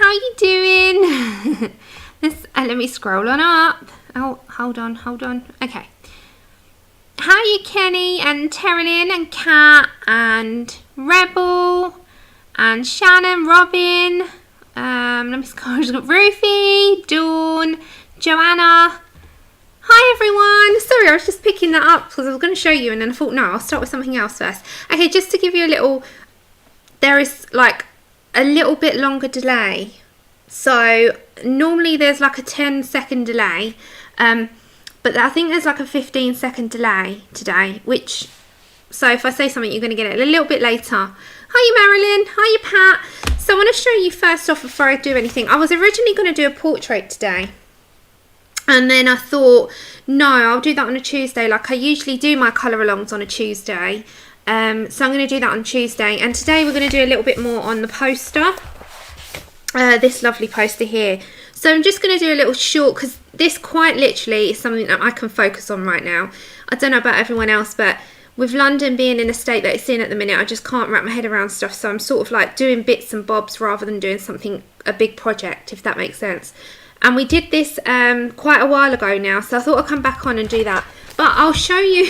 how you doing? Let me scroll on up. Oh, hold on. Okay. How are you, Kenny and Terilyn and Kat and Rebel and Shannon, Robin? Let me scroll. We've got Ruthie, Dawn, Joanna. Hi everyone. Sorry, I was just picking that up because I was going to show you, and then I thought, no, I'll start with something else first. Okay, just to give you a little, there is like a little bit longer delay. So normally there's like a 10-second delay, but I think there's like a 15-second delay today, which, so if I say something, you're going to get it a little bit later. Hi Marilyn, hi Pat. So I want to show you first off before I do anything. I was originally going to do a portrait today, and then I thought, no, I'll do that on a Tuesday. Like I usually do my colour alongs on a Tuesday. So I'm going to do that on Tuesday. And today we're going to do a little bit more on the poster. This lovely poster here. So I'm just going to do a little short, because this quite literally is something that I can focus on right now. I don't know about everyone else, but with London being in the state that it's in at the minute, I just can't wrap my head around stuff. So I'm sort of like doing bits and bobs rather than doing something, a big project, if that makes sense. And we did this quite a while ago now, so I thought I'd come back on and do that. But I'll show you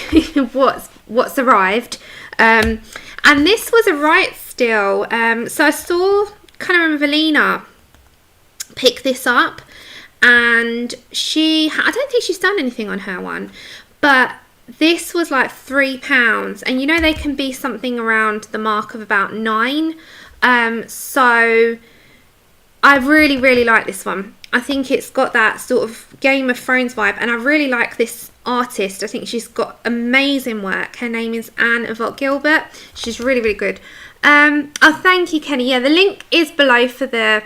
what's arrived. And this was a right still. So I saw kind of Evelina pick this up, and I don't think she's done anything on her one, but this was like £3, and you know they can be something around the mark of about 9. So I really like this one. I think it's got that sort of Game of Thrones vibe, and I really like this artist. I think she's got amazing work. Her name is Anne Yvette Gilbert. She's really good. Oh, thank you, Kenny. Yeah, the link is below for the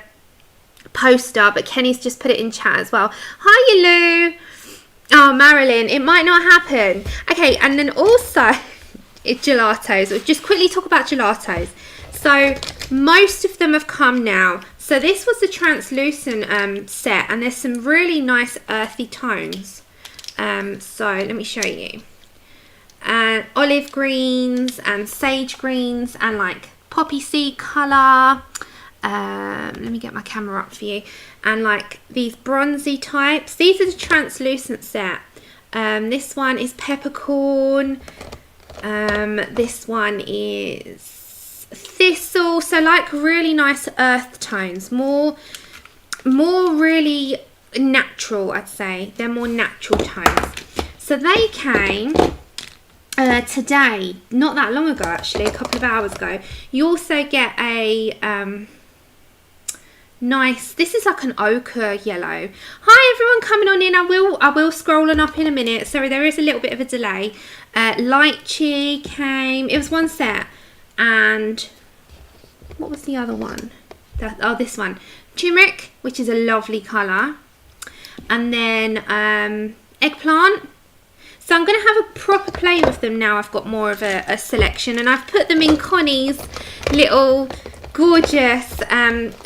poster, but Kenny's just put it in chat as well. Hi, Lou. Oh, Marilyn, it might not happen. Okay, and then also it's Gelatos. We'll just quickly talk about Gelatos. So most of them have come now. So this was the translucent set, and there's some really nice earthy tones. So let me show you. Olive greens and sage greens and like poppy seed colour. Let me get my camera up for you. And like these bronzy types. These are the translucent set. This one is peppercorn. This one is thistle. So like really nice earth tones. More really natural, I'd say. They're more natural tones. So they came today, not that long ago actually, a couple of hours ago. You also get a nice, this is like an ochre yellow. Hi everyone coming on in. I will scroll on up in a minute. Sorry, there is a little bit of a delay. Lychee came, it was one set, and what was the other one? This one, turmeric, which is a lovely colour, and then eggplant. So I'm going to have a proper play with them now. I've got more of a selection, and I've put them in Connie's little gorgeous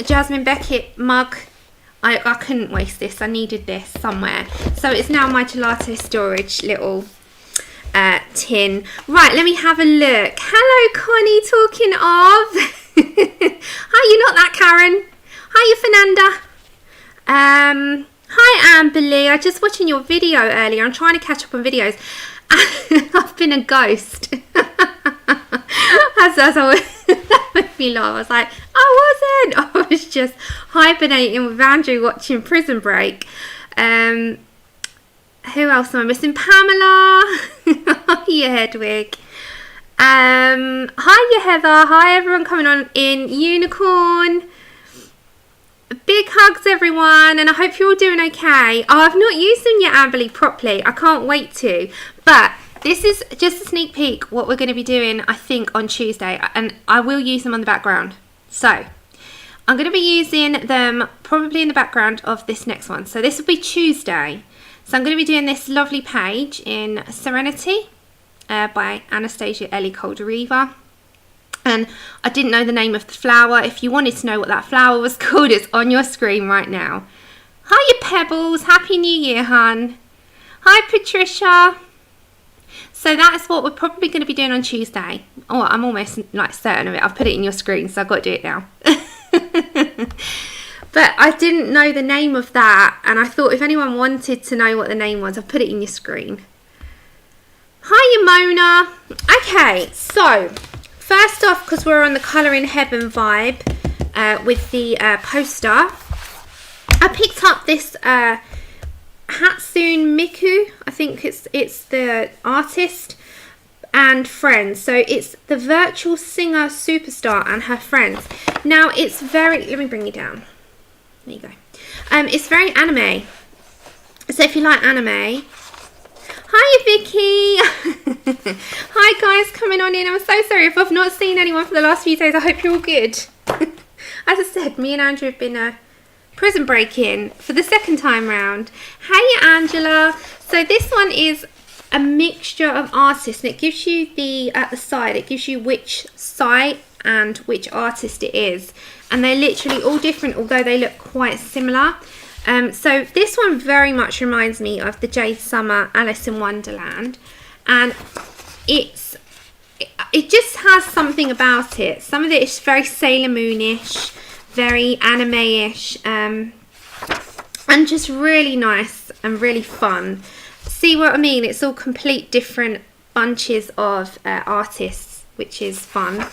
Jasmine Beckett mug. I couldn't waste this. I needed this somewhere. So it's now my gelato storage little tin. Right, let me have a look. Hello, Connie, talking of. Hi, you're not that Karen. Hi, Fernanda. Hi, Amber Lee. I was just watching your video earlier. I'm trying to catch up on videos. I've been a ghost. That made me laugh. I was like, I wasn't. I was just hibernating with Andrew watching Prison Break. Who else am I missing? Pamela. Hiya, Hedwig. Hiya, Heather. Hi, everyone coming on in. Unicorn. Big hugs, everyone, and I hope you're all doing okay. Oh, I've not used them yet, Amberly, properly. I can't wait to. But this is just a sneak peek what we're going to be doing, I think, on Tuesday, and I will use them on the background. So I'm going to be using them probably in the background of this next one. So this will be Tuesday. So I'm going to be doing this lovely page in Serenity by Anastasia Ellie Caldereva. And I didn't know the name of the flower. If you wanted to know what that flower was called, it's on your screen right now. Hiya, Pebbles. Happy New Year, hun. Hi, Patricia. So that's what we're probably going to be doing on Tuesday. Oh, I'm almost like certain of it. I've put it in your screen, so I've got to do it now. But I didn't know the name of that, and I thought if anyone wanted to know what the name was, I'll put it in your screen. Hiya, Mona. Okay, so first off, because we're on the Colour in Heaven vibe with the poster, I picked up this Hatsune Miku. I think it's the artist and friends. So it's the virtual singer superstar and her friends. Now it's very, let me bring you down. There you go. It's very anime. So if you like anime, hi Vicky. Hi guys, coming on in. I'm so sorry if I've not seen anyone for the last few days. I hope you're all good. As I said, me and Andrew have been prison break-in for the second time round. Hey Angela. So this one is a mixture of artists, and it gives you at the side, it gives you which site and which artist it is, and they're literally all different, although they look quite similar. So this one very much reminds me of the Jade Summer Alice in Wonderland, and it just has something about it. Some of it is very Sailor Moonish, very anime-ish, and just really nice and really fun. See what I mean? It's all complete different bunches of artists, which is fun.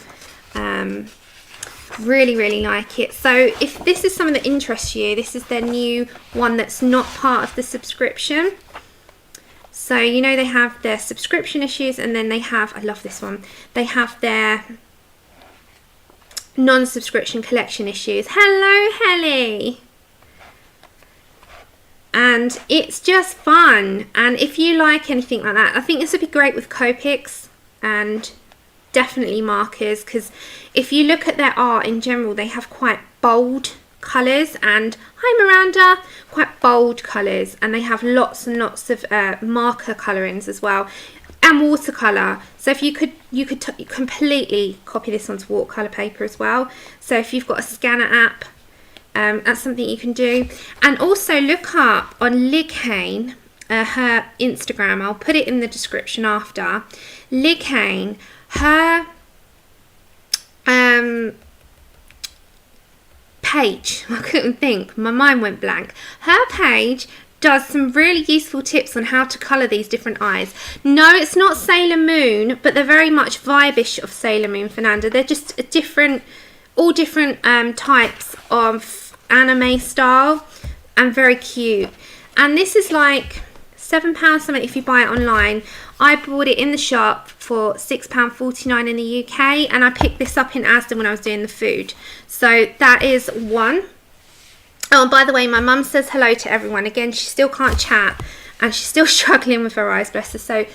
Really, really like it. So if this is something that interests you, this is their new one that's not part of the subscription. So, you know, they have their subscription issues, and then they have, I love this one, they have their non-subscription collection issues. Hello, Helly. And it's just fun. And if you like anything like that, I think this would be great with Copics and definitely markers, because if you look at their art in general, they have quite bold colours, and hi Miranda, quite bold colours, and they have lots and lots of marker colourings as well, and watercolour. So if you could completely copy this onto watercolour paper as well. So if you've got a scanner app, that's something you can do. And also look up on Lighane, her Instagram, I'll put it in the description after. Lighane, her page, I couldn't think, my mind went blank. Her page does some really useful tips on how to colour these different eyes. No, it's not Sailor Moon, but they're very much vibe-ish of Sailor Moon, Fernanda. They're just all different types of anime style, and very cute. And this is like £7 something if you buy it online. I bought it in the shop for £6.49 in the UK, and I picked this up in Asda when I was doing the food. So that is one. Oh, and by the way, my mum says hello to everyone. Again, she still can't chat, and she's still struggling with her eyes, bless her. So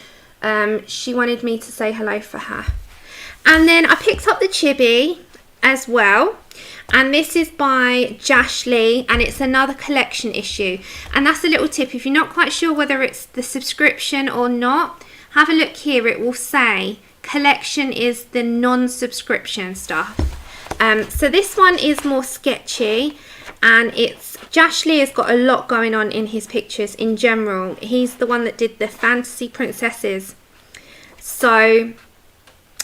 she wanted me to say hello for her. And then I picked up the chibi as well. And this is by Jashly, and it's another collection issue. And that's a little tip. If you're not quite sure whether it's the subscription or not, have a look here. It will say collection is the non-subscription stuff. So this one is more sketchy, and Jashly has got a lot going on in his pictures in general. He's the one that did the fantasy princesses. So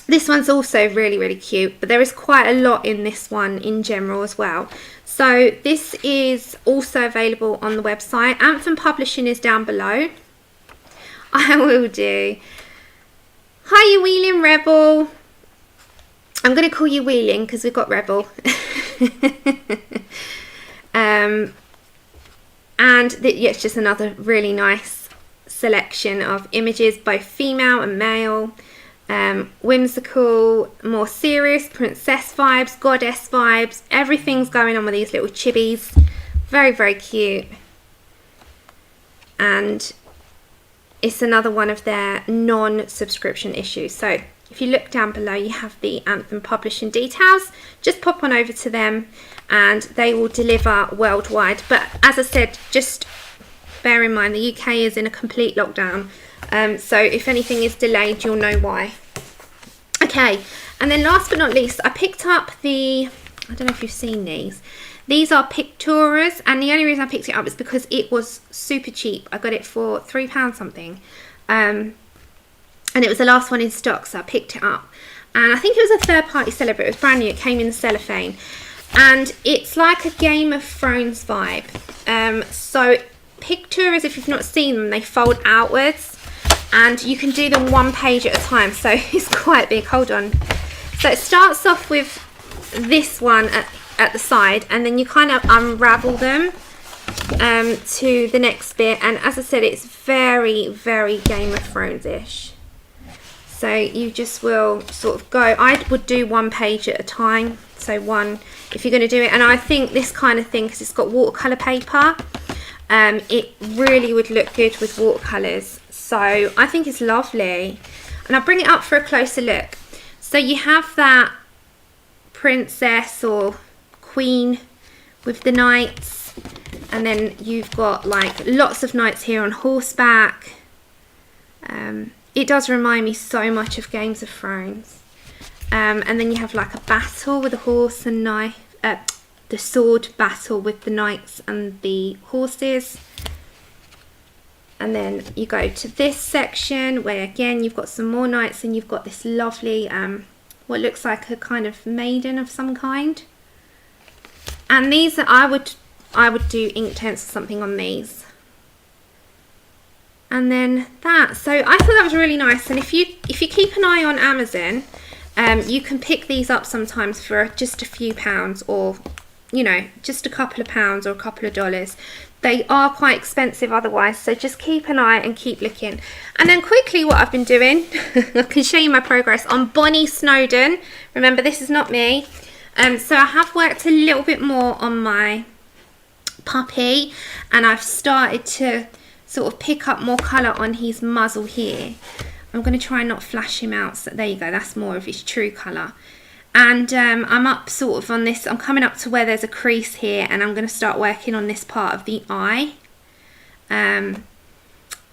this one's also really, really cute, but there is quite a lot in this one in general as well. So this is also available on the website. Anthem Publishing is down below. I will do. Hi, you Wheeling Rebel. I'm going to call you Wheeling because we've got Rebel. And yeah, it's just another really nice selection of images, both female and male. Whimsical, more serious, princess vibes, goddess vibes. Everything's going on with these little chibis. Very, very cute. And it's another one of their non-subscription issues. So if you look down below, you have the Anthem Publishing details. Just pop on over to them and they will deliver worldwide. But as I said, just bear in mind the UK is in a complete lockdown. So if anything is delayed, you'll know why. Okay, and then last but not least, I picked up I don't know if you've seen these. These are Picturas, and the only reason I picked it up is because it was super cheap. I got it for £3 something. And it was the last one in stock, so I picked it up. And I think it was a third-party seller, but it was brand new. It came in the cellophane. and it's like a Game of Thrones vibe. So picture as if you've not seen them, they fold outwards, and you can do them one page at a time, so it's quite big. Hold on. So it starts off with this one at the side, and then you kind of unravel them to the next bit, and as I said, it's very, very Game of Thrones-ish. So you just will sort of go, I would do one page at a time, so one if you're going to do it. And I think this kind of thing, because it's got watercolour paper, it really would look good with watercolours. So I think it's lovely, and I'll bring it up for a closer look. So you have that princess or queen with the knights, and then you've got like lots of knights here on horseback. It does remind me so much of Games of Thrones. And then you have like a battle with a horse and knife, the sword battle with the knights and the horses. And then you go to this section where again you've got some more knights, and you've got this lovely what looks like a kind of maiden of some kind. And these are, I would do Inktense or something on these. And then that, so I thought that was really nice. And if you keep an eye on Amazon, you can pick these up sometimes for just a few pounds, or you know, just a couple of pounds or a couple of dollars. They are quite expensive otherwise, so just keep an eye and keep looking. And then quickly what I've been doing, I can show you my progress on Bonnie Snowdon. Remember, this is not me. So I have worked a little bit more on my puppy, and I've started to sort of pick up more colour on his muzzle here. I'm going to try and not flash him out, so there you go, that's more of his true colour. And I'm up sort of on this, I'm coming up to where there's a crease here, and I'm going to start working on this part of the eye.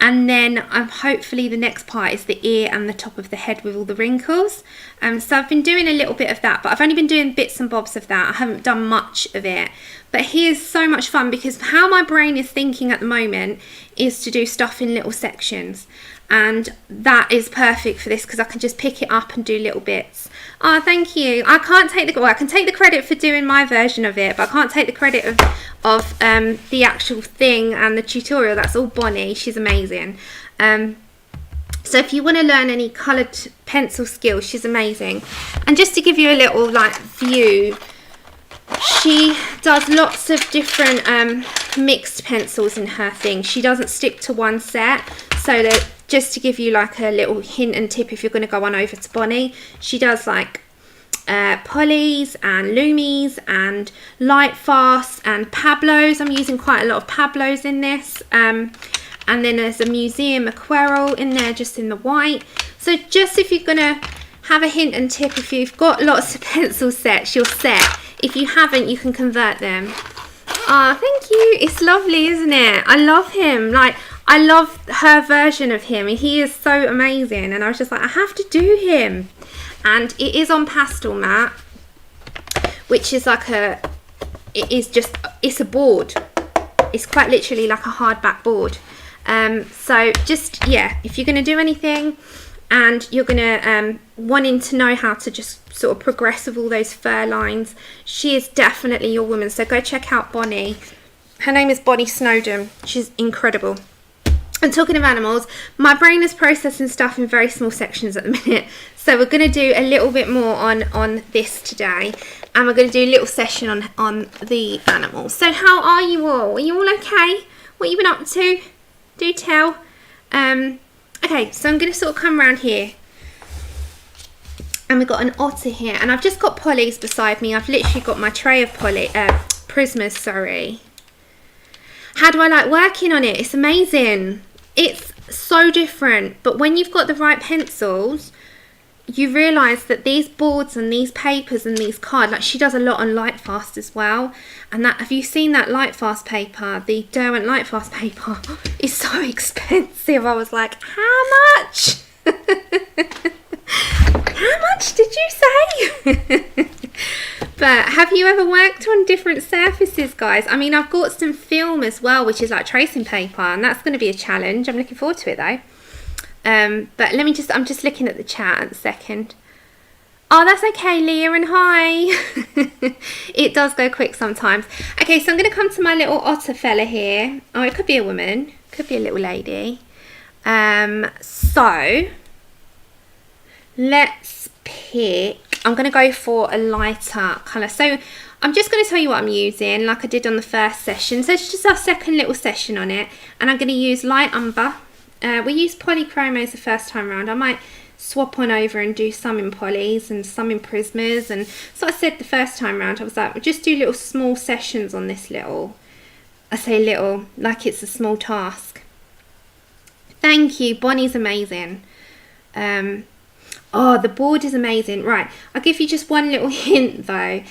And then hopefully the next part is the ear and the top of the head with all the wrinkles. So I've been doing a little bit of that, but I've only been doing bits and bobs of that. I haven't done much of it. But here's so much fun, because how my brain is thinking at the moment is to do stuff in little sections. And that is perfect for this, because I can just pick it up and do little bits. Oh, thank you. I can't take I can take the credit for doing my version of it, but I can't take the credit of the actual thing and the tutorial. That's all Bonnie. She's amazing. So if you want to learn any coloured pencil skills, she's amazing. And just to give you a little like view, she does lots of different mixed pencils in her thing. She doesn't stick to one set. So that, just to give you like a little hint and tip, if you're going to go on over to Bonnie, she does like polys and lumies and light fasts and Pablos. I'm using quite a lot of Pablos in this. And then there's a museum aquarelle in there, just in the white. So just if you're going to have a hint and tip, if you've got lots of pencil sets, you're set. If you haven't, you can convert them. Ah, thank you. It's lovely, isn't it? I love him. Like, I love her version of him. He is so amazing. And I was just like, I have to do him. And it is on pastel mat, which is like it's a board. It's quite literally like a hardback board. So just, yeah, if you're going to do anything and you're going to wanting to know how to just sort of progress with all those fur lines, she is definitely your woman. So go check out Bonnie. Her name is Bonnie Snowdon. She's incredible. And talking of animals, my brain is processing stuff in very small sections at the minute. So we're going to do a little bit more on this today. And we're going to do a little session on the animals. So how are you all? Are you all okay? What have you been up to? Do tell. Okay, so I'm going to sort of come around here. And we've got an otter here. And I've just got polys beside me. I've literally got my tray of prismas, sorry. How do I like working on it? It's amazing. It's so different. But when you've got the right pencils, you realise that these boards and these papers and these cards, like she does a lot on Lightfast as well. And that, have you seen that Lightfast paper? The Derwent Lightfast paper is so expensive. I was like, how much? How much did you say? But have you ever worked on different surfaces, guys? I mean, I've got some film as well, which is like tracing paper, and that's going to be a challenge. I'm looking forward to it though. But let me I'm just looking at the chat at a second. Oh, that's okay, Leah, and hi. It does go quick sometimes. Okay, so I'm going to come to my little otter fella here. Oh, it could be a woman, could be a little lady. So let's pick, I'm going to go for a lighter colour. So I'm just going to tell you what I'm using, like I did on the first session. So it's just our second little session on it, and I'm going to use light umber. We used polychromos the first time round. I might swap on over and do some in polys and some in prismas. And so I said the first time round, I was like, we'll just do little small sessions on this little, I say little, like it's a small task. Thank you, Bonnie's amazing. Oh, the board is amazing. Right, I'll give you just one little hint though.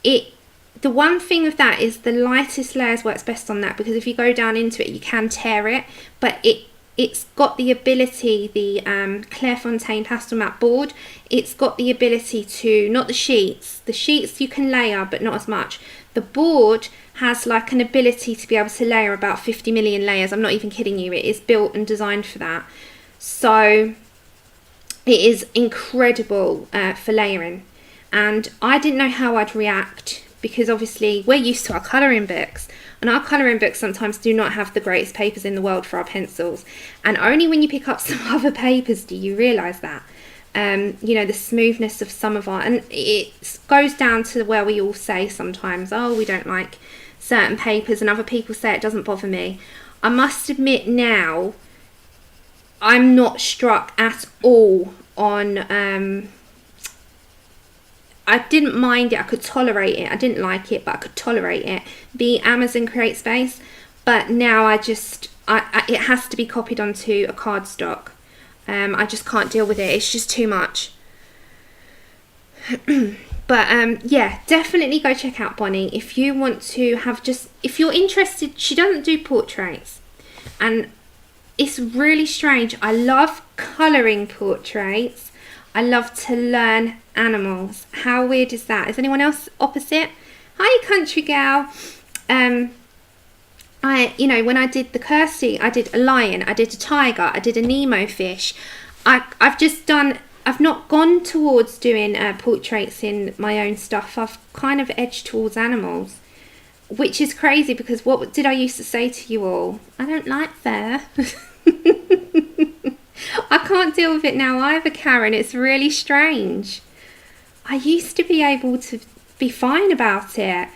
The one thing with that is the lightest layers works best on that, because if you go down into it, you can tear it, but it's got the ability, the Clairefontaine pastel matte board, it's got the ability to, not the sheets you can layer but not as much. The board has like an ability to be able to layer about 50 million layers. I'm not even kidding you, it is built and designed for that. So it is incredible for layering, and I didn't know how I'd react, because obviously we're used to our colouring books, and our colouring books sometimes do not have the greatest papers in the world for our pencils, and only when you pick up some other papers do you realise that. You know, the smoothness of some of our, and it goes down to where we all say sometimes, oh, we don't like certain papers, and other people say it doesn't bother me. I must admit now, I'm not struck at all on, I didn't mind it, I could tolerate it, I didn't like it, but I could tolerate it, be Amazon CreateSpace, but now I just, it has to be copied onto a cardstock. I just can't deal with it, it's just too much. But yeah, definitely go check out Bonnie if you want to have just, if you're interested. She doesn't do portraits, and it's really strange. I love colouring portraits. I love to learn animals. How weird is that? Is anyone else opposite? Hi, country gal. You know, when I did the Kirsty, I did a lion, I did a tiger, I did a Nemo fish. I've not gone towards doing portraits in my own stuff. I've kind of edged towards animals, which is crazy, because what did I used to say to you all? I don't like fair. I can't deal with it now either, Karen. It's really strange. I used to be able to be fine about it,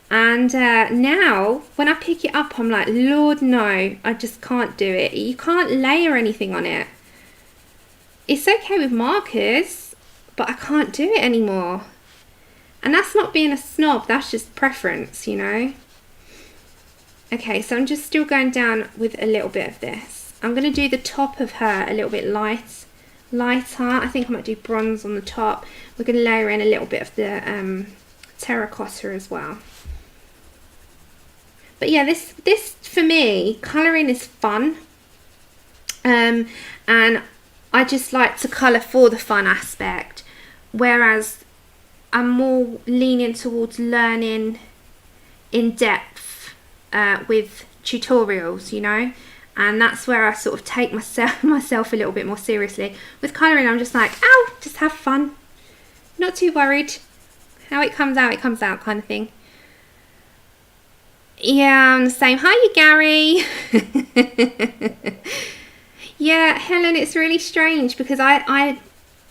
and now when I pick it up, I'm like, Lord, no, I just can't do it. You can't layer anything on it. It's okay with markers, but I can't do it anymore. And that's not being a snob, that's just preference, you know. Okay, so I'm just still going down with a little bit of this. I'm going to do the top of her a little bit lighter. I think I might do bronze on the top. We're going to layer in a little bit of the terracotta as well. But yeah, this for me, colouring is fun. And I just like to colour for the fun aspect. Whereas I'm more leaning towards learning in depth with tutorials, you know. And that's where I sort of take myself a little bit more seriously. With colouring, I'm just like, ow, just have fun. Not too worried. How it comes out kind of thing. Yeah, I'm the same. Hi, you Gary. Yeah, Helen, it's really strange, because I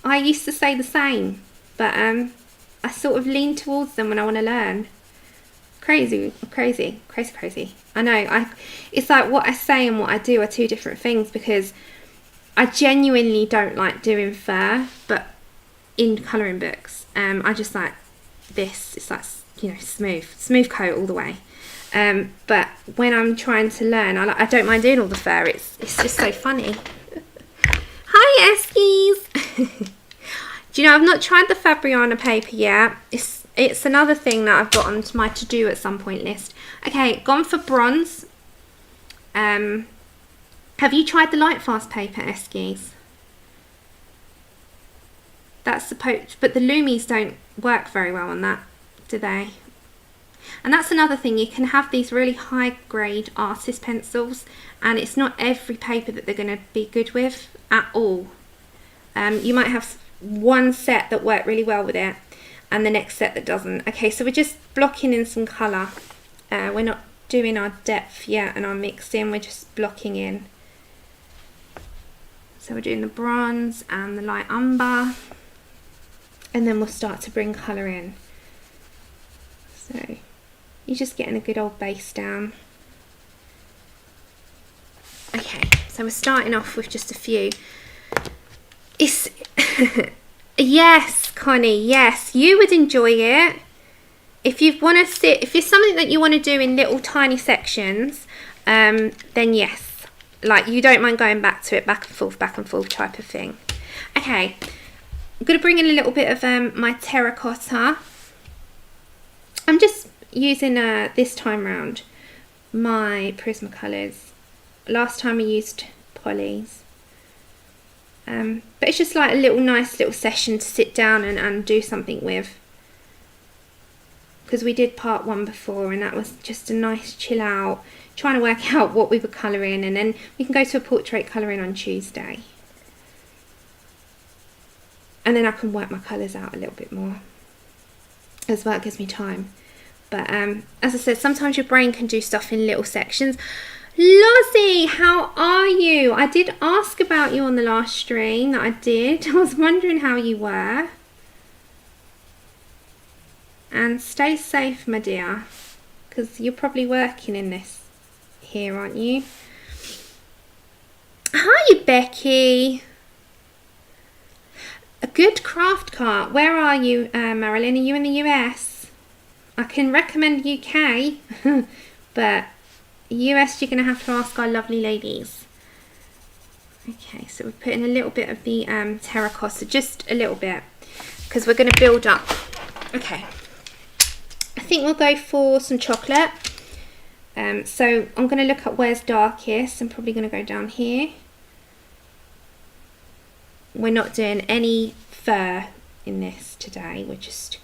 used to say the same. But I sort of lean towards them when I want to learn. Crazy. I know, it's like what I say and what I do are two different things, because I genuinely don't like doing fur, but in colouring books, I just like this. It's like, you know, smooth coat all the way. But when I'm trying to learn, I don't mind doing all the fur. It's just so funny. Hi, Eskies. Do you know, I've not tried the Fabriana paper yet. It's another thing that I've got onto my to-do at some point list. Okay, gone for bronze. Have you tried the Lightfast paper, Eskies? That's supposed, but the Lumis don't work very well on that, do they? And that's another thing, you can have these really high grade artist pencils, and it's not every paper that they're going to be good with at all. You might have one set that worked really well with it and the next set that doesn't. Okay, so we're just blocking in some colour. We're not doing our depth yet and our mixing, we're just blocking in. So we're doing the bronze and the light umber, and then we'll start to bring colour in. So you're just getting a good old base down. Okay, so we're starting off with just a few. It's yes, Connie, yes, you would enjoy it. If you want to sit, if it's something that you want to do in little tiny sections, then yes, like you don't mind going back to it, back and forth type of thing. Okay, I'm going to bring in a little bit of my terracotta. I'm just using this time round my Prismacolors. Last time I used polys. But it's just like a little nice little session to sit down and do something with. Because we did part 1 before and that was just a nice chill out, trying to work out what we were colouring, and then we can go to a portrait colouring on Tuesday. And then I can work my colours out a little bit more as well, it gives me time. But as I said, sometimes your brain can do stuff in little sections. Lozzie, how are you? I did ask about you on the last stream that I did. I was wondering how you were. And stay safe, my dear, because you're probably working in this here, aren't you? Hi, Becky. A good craft cart. Where are you, Marilyn? Are you in the US? I can recommend UK, but US you're going to have to ask our lovely ladies. Okay, so we're putting a little bit of the terracotta, just a little bit, because we're going to build up. Okay, I think we'll go for some chocolate. So I'm going to look at where's darkest. I'm probably going to go down here. We're not doing any fur in this today. We're just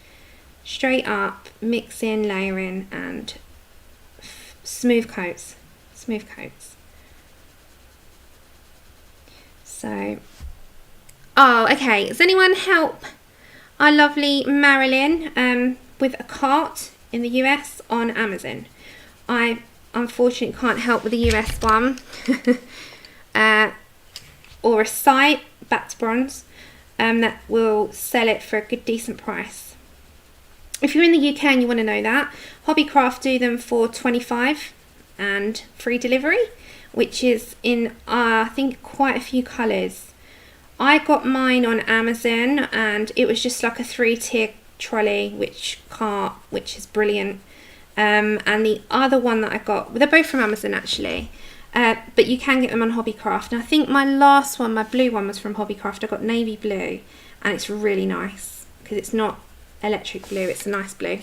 straight up mixing, layering, and smooth coats. Smooth coats. So, oh, okay. Does anyone help our lovely Marilyn with a cart in the US on Amazon? I unfortunately can't help with the US one. Or a site, back to bronze, that will sell it for a good decent price. If you're in the UK and you want to know that, Hobbycraft do them for $25 and free delivery, which is in I think quite a few colours. I got mine on Amazon and it was just like a 3-tier trolley, which is brilliant. And the other one that I got, they're both from Amazon actually, but you can get them on Hobbycraft. And I think my last one, my blue one, was from Hobbycraft. I got navy blue and it's really nice because it's not electric blue, it's a nice blue.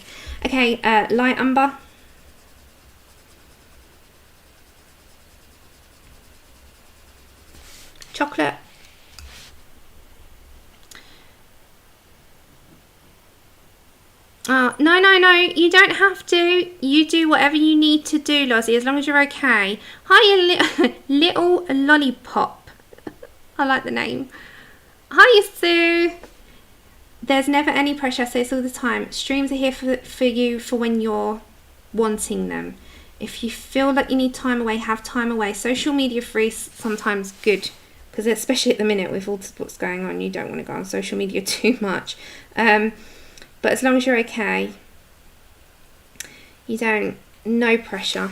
Okay, light umber. Chocolate. No, you don't have to. You do whatever you need to do, Lozzie, as long as you're okay. Hiya, little lollipop. I like the name. Hiya, Sue. There's never any pressure. I say this all the time. Streams are here for you for when you're wanting them. If you feel like you need time away, have time away. Social media free sometimes good, because especially at the minute with all what's going on, you don't want to go on social media too much. But as long as you're okay, you don't, no pressure.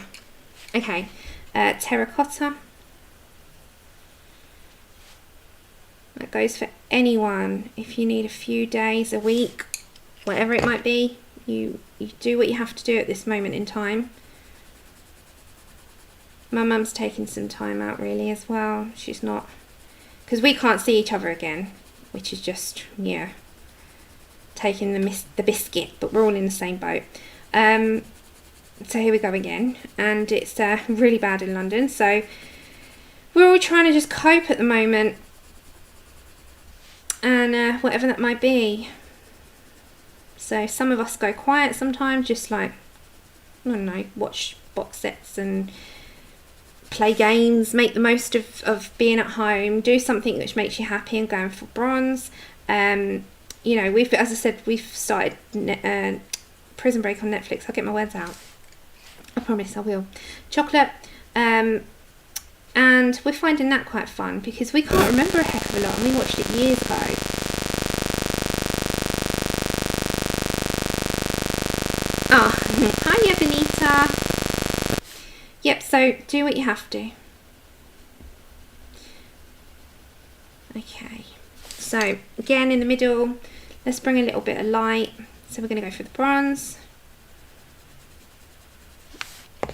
Okay, terracotta. That goes for anyone. If you need a few days, a week, whatever it might be, you do what you have to do at this moment in time. My mum's taking some time out really as well. She's not, because we can't see each other again, which is just, yeah, taking the biscuit, but we're all in the same boat. So here we go again, and it's really bad in London, so we're all trying to just cope at the moment, and whatever that might be. So some of us go quiet sometimes, just like, I don't know, watch box sets and play games, make the most of being at home, do something which makes you happy and going for bronze. You know, as I said, we've started Prison Break on Netflix. I'll get my words out. I promise I will. Chocolate. And we're finding that quite fun because we can't remember a heck of a lot, and we watched it years ago. Oh, hiya Benita. Yep, so do what you have to. Okay, so again in the middle, let's bring a little bit of light. So we're going to go for the bronze.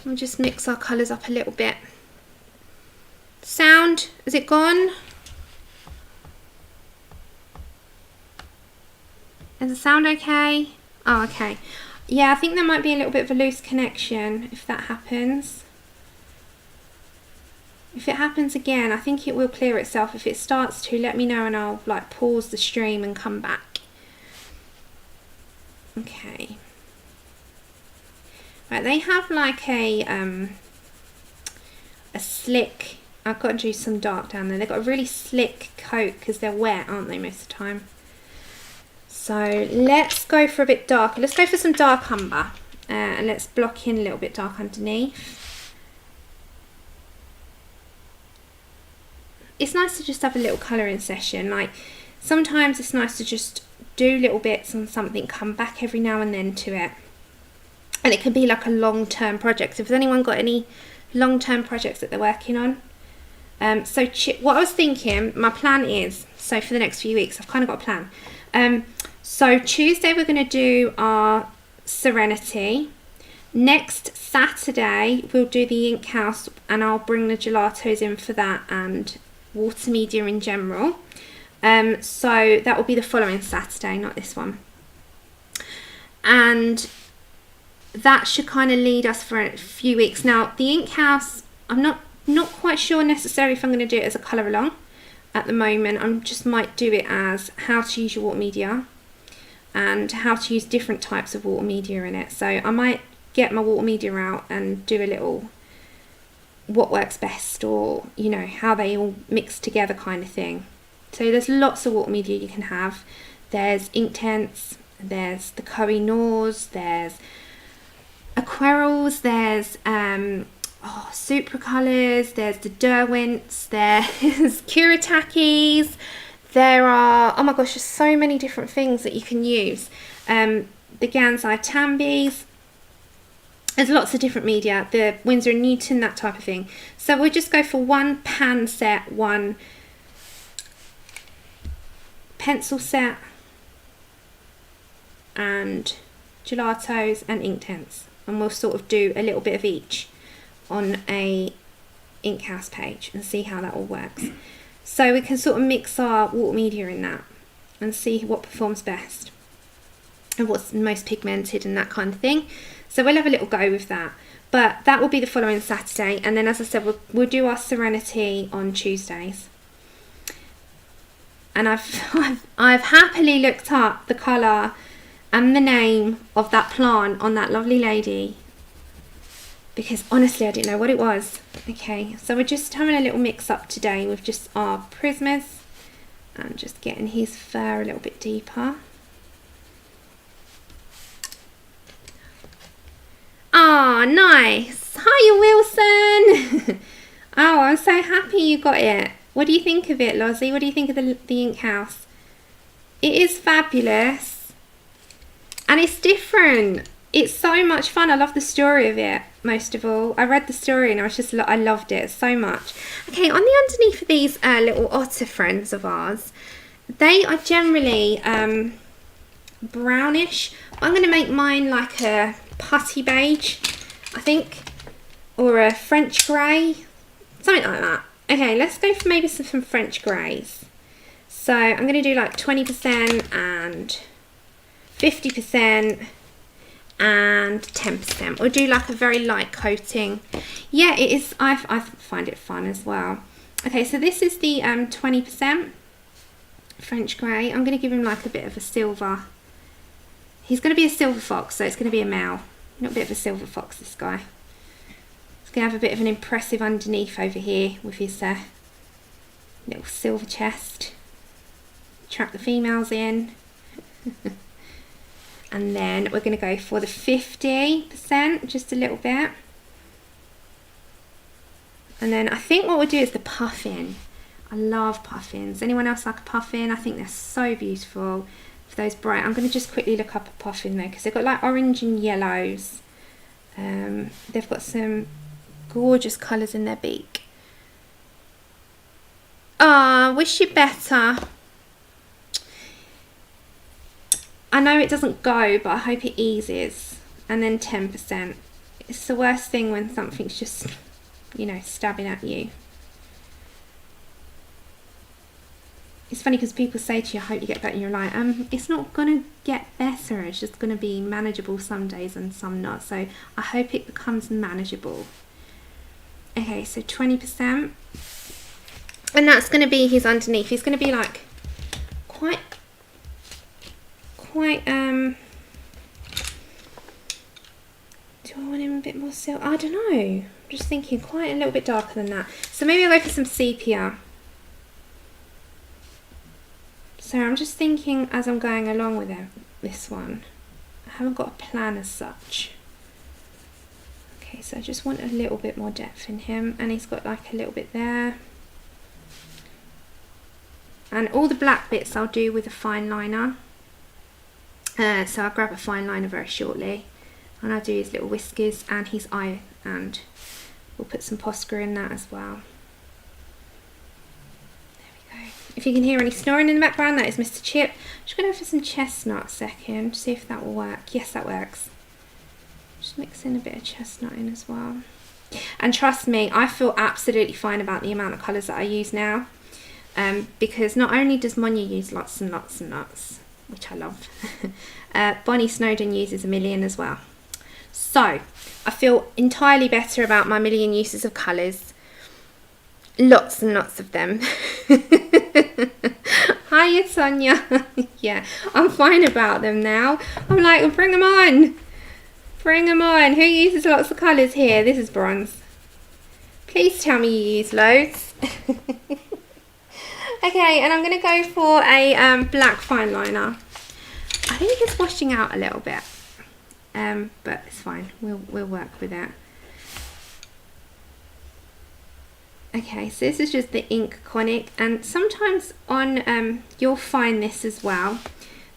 We'll just mix our colours up a little bit. Sound, is it gone? Is the sound okay? Oh, okay. Yeah, I think there might be a little bit of a loose connection if that happens. If it happens again, I think it will clear itself. If it starts to, let me know and I'll like pause the stream and come back. Okay. Right, they have like a slick, I've got to do some dark down there. They've got a really slick coat because they're wet, aren't they, most of the time? So let's go for a bit darker. Let's go for some dark umber. And let's block in a little bit dark underneath. It's nice to just have a little colouring session. Like, sometimes it's nice to just do little bits on something, come back every now and then to it. And it can be like a long-term project. If there's anyone got any long-term projects that they're working on. So what I was thinking, my plan is, so for the next few weeks, I've kind of got a plan. So Tuesday we're going to do our Serenity. Next Saturday we'll do the Ink House, and I'll bring the Gelatos in for that and water media in general. So that will be the following Saturday, not this one. And that should kind of lead us for a few weeks. Now the Ink House, I'm not quite sure necessarily if I'm going to do it as a colour along at the moment. I just might do it as how to use your water media and how to use different types of water media in it. So I might get my water media out and do a little what works best, or you know, how they all mix together kind of thing. So there's lots of water media you can have. There's Inktense, there's the Koh-i-Noors, there's Aquarels, there's Supracolors, there's the Derwents, there's Kuritakis, there are, oh my gosh, there's so many different things that you can use. The Gansai Tambis, there's lots of different media, the Winsor & Newton, that type of thing. So we'll just go for one pan set, one pencil set, and Gelatos and Inktense, and we'll sort of do a little bit of each on a Ink House page and see how that all works. So we can sort of mix our water media in that and see what performs best and what's most pigmented and that kind of thing. So we'll have a little go with that. But that will be the following Saturday, and then as I said, we'll do our Serenity on Tuesdays. And I've happily looked up the colour and the name of that plant on that lovely lady, because honestly I didn't know what it was. Okay, so we're just having a little mix up today with just our Prismas and just getting his fur a little bit deeper. Ah, nice. Hiya, Wilson. Oh, I'm so happy you got it. What do you think of it, Lozzie? What do you think of the Ink House? It is fabulous. And it's different. It's so much fun. I love the story of it, most of all. I read the story and I loved it so much. Okay, on the underneath of these little otter friends of ours, they are generally brownish. I'm going to make mine like a putty beige, I think, or a French grey, something like that. Okay, let's go for maybe some French greys. So I'm going to do like 20% and 50% and 10%. We'll do like a very light coating. Yeah, it is. I find it fun as well. Okay, so this is the 20% French grey. I'm going to give him like a bit of a silver. He's going to be a silver fox, so it's going to be a male. Not a bit of a silver fox, this guy. He's going to have a bit of an impressive underneath over here with his little silver chest. trap the females in. And then we're going to go for the 50%, just a little bit. And then I think what we'll do is the puffin. I love puffins. Anyone else like a puffin? I think they're so beautiful. For those bright, I'm going to just quickly look up a puffin though, because they've got like orange and yellows. They've got some gorgeous colours in their beak. Ah, wish you better. I know it doesn't go, but I hope it eases. And then 10%. It's the worst thing when something's just, you know, stabbing at you. It's funny because people say to you, I hope you get better, and you're like, it's not going to get better. It's just going to be manageable some days and some not. So I hope it becomes manageable. Okay, so 20%. And that's going to be his underneath. He's going to be like quite, do I want him a bit more silver? I don't know. I'm just thinking quite a little bit darker than that. So maybe I'll go for some sepia. So I'm just thinking as I'm going along with this one. I haven't got a plan as such. Okay, so I just want a little bit more depth in him, and he's got like a little bit there. And all the black bits I'll do with a fine liner. So I'll grab a fine liner very shortly, and I'll do his little whiskers and his eye, and we'll put some Posca in that as well. If you can hear any snoring in the background, that is Mr. Chip. I'm just going to go for some chestnut a second, see if that will work. Yes, that works. Just mix in a bit of chestnut in as well. And trust me, I feel absolutely fine about the amount of colours that I use now. Because not only does Monya use lots and lots and lots, which I love, Bonnie Snowden uses a million as well. So, I feel entirely better about my million uses of colours. Lots and lots of them. Hiya, Sonia. Yeah, I'm fine about them now. I'm like, bring them on. Bring them on. Who uses lots of colours here? This is bronze. Please tell me you use loads. Okay, and I'm going to go for a black fine liner. I think it's washing out a little bit. But it's fine. We'll work with it. Okay, so this is just the ink conic, and sometimes on, you'll find this as well,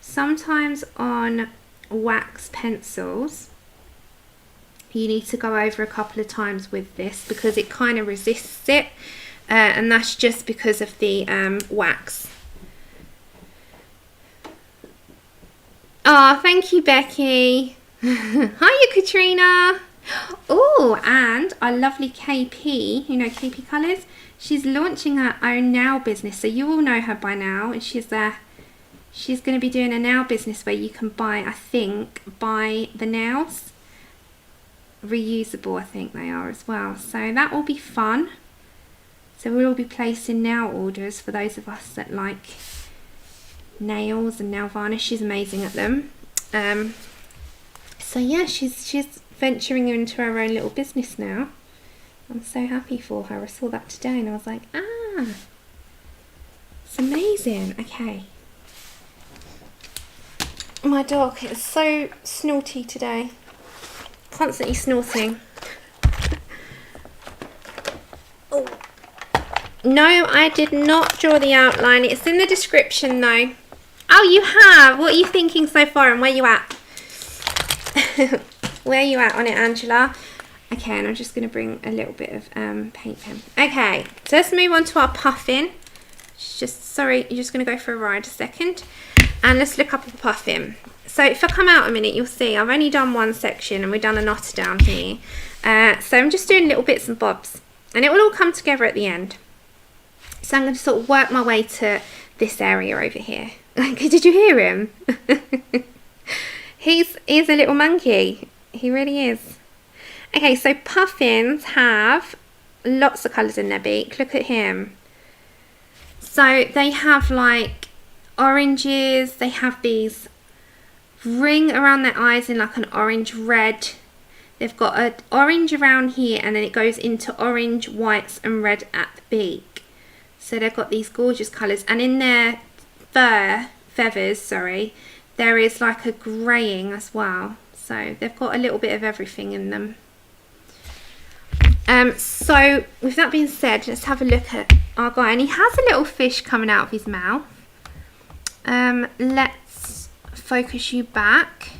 sometimes on wax pencils, you need to go over a couple of times with this because it kind of resists it, and that's just because of the wax. Oh, thank you, Becky. Hiya, Katrina. Oh, and our lovely KP, you know KP Colours, she's launching her own nail business, so you all know her by now, and she's going to be doing a nail business where you can buy the nails, reusable I think they are as well, so that will be fun. So we'll all be placing nail orders for those of us that like nails and nail varnish. She's amazing at them. So yeah, she's venturing into her own little business now. I'm so happy for her. I saw that today and I was like, ah, it's amazing. Okay. My dog is so snorty today. Constantly snorting. Oh. No, I did not draw the outline. It's in the description though. Oh, you have? What are you thinking so far and where you at? Where are you at on it, Angela? Okay, and I'm just going to bring a little bit of paint pen. Okay, so let's move on to our puffin. Sorry, you're just going to go for a ride a second. And let's look up a puffin. So if I come out a minute, you'll see I've only done one section and we've done an otter down here. So I'm just doing little bits and bobs. And it will all come together at the end. So I'm going to sort of work my way to this area over here. Did you hear him? He's a little monkey. He really is. Okay, so puffins have lots of colours in their beak. Look at him. So they have like oranges. They have these ring around their eyes in like an orange red. They've got an orange around here and then it goes into orange, whites and red at the beak. So they've got these gorgeous colours. And in their feathers, sorry, there is like a greying as well. So they've got a little bit of everything in them. So with that being said, let's have a look at our guy. And he has a little fish coming out of his mouth. Let's focus you back.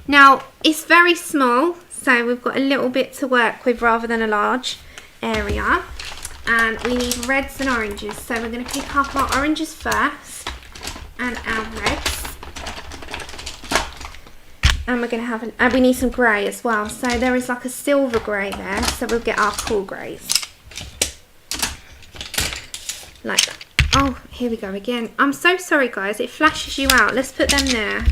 Now, it's very small, so we've got a little bit to work with rather than a large area. And we need reds and oranges. So we're going to pick up our oranges first and our reds. And we're going to have, we need some grey as well. So there is like a silver grey there. So we'll get our cool greys. Like that. Oh, here we go again. I'm so sorry, guys. It flashes you out. Let's put them there.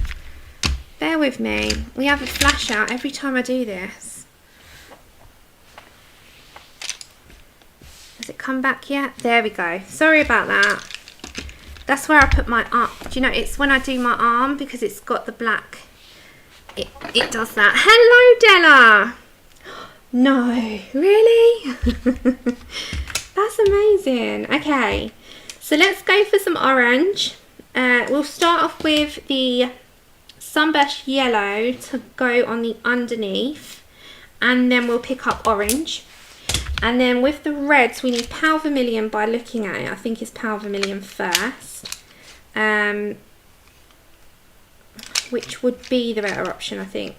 Bear with me. We have a flash out every time I do this. Has it come back yet? There we go. Sorry about that. That's where I put my arm. Do you know, it's when I do my arm because it's got the black. It does that. Hello, Della. No, really? That's amazing. Okay, so let's go for some orange. We'll start off with the sunburst yellow to go on the underneath, and then we'll pick up orange. And then with the reds, we need pale vermilion by looking at it. I think it's pale vermilion first. Which would be the better option, I think.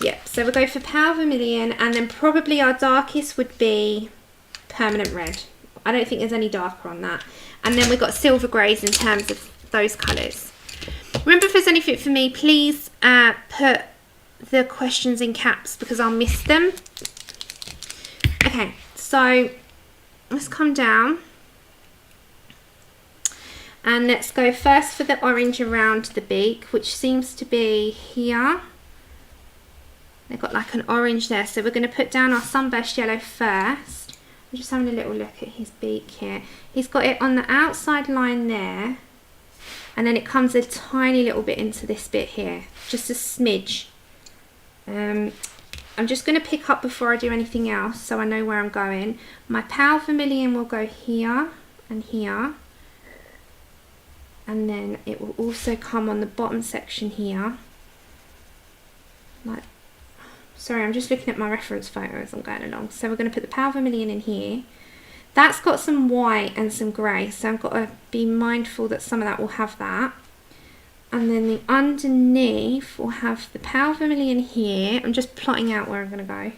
Yep, so we'll go for pale vermilion, and then probably our darkest would be permanent red. I don't think there's any darker on that. And then we've got silver greys in terms of those colours. Remember, if there's anything for me, please put the questions in caps because I'll miss them. Okay, so let's come down. And let's go first for the orange around the beak, which seems to be here. They've got like an orange there. So we're going to put down our sunburst yellow first. I'm just having a little look at his beak here. He's got it on the outside line there. And then it comes a tiny little bit into this bit here. Just a smidge. I'm just going to pick up before I do anything else so I know where I'm going. My pale vermilion will go here and here. And then it will also come on the bottom section here. Like, sorry, I'm just looking at my reference photos I'm going along. So we're going to put the pale vermilion in here. That's got some white and some grey, so I've got to be mindful that some of that will have that. And then the underneath will have the pale vermilion here. I'm just plotting out where I'm going to go.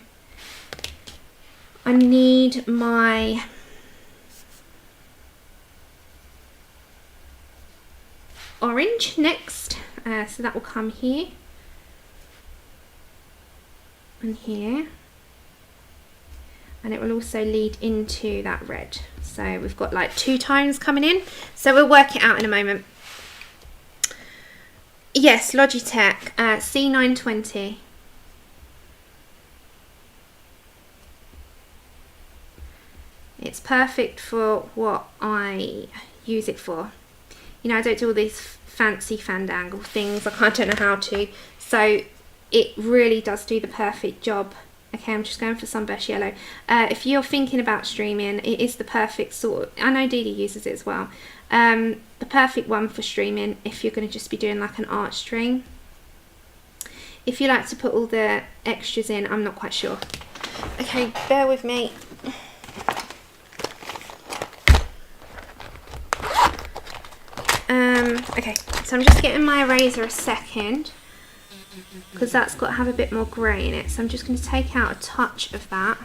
I need my orange next, so that will come here and here, and it will also lead into that red. So we've got like 2 tones coming in, so we'll work it out in a moment. Yes, Logitech C920. It's perfect for what I use it for. You know, I don't do all these fancy fandangle things. I don't know how to. So it really does do the perfect job. Okay, I'm just going for sunburst yellow. If you're thinking about streaming, it is the perfect sort of, I know Dee Dee uses it as well. The perfect one for streaming if you're going to just be doing like an art stream. If you like to put all the extras in, I'm not quite sure. Okay, bear with me. Okay, so I'm just getting my eraser a second because that's got to have a bit more grey in it. So I'm just going to take out a touch of that.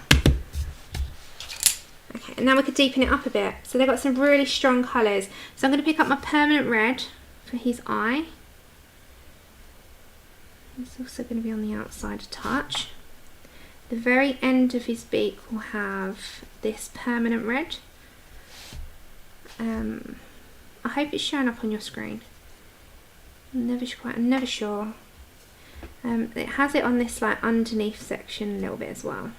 Okay, and now we could deepen it up a bit. So they've got some really strong colours. So I'm going to pick up my permanent red for his eye. It's also going to be on the outside a touch. The very end of his beak will have this permanent red. I hope it's showing up on your screen. I'm never sure. It has it on this like underneath section a little bit as well.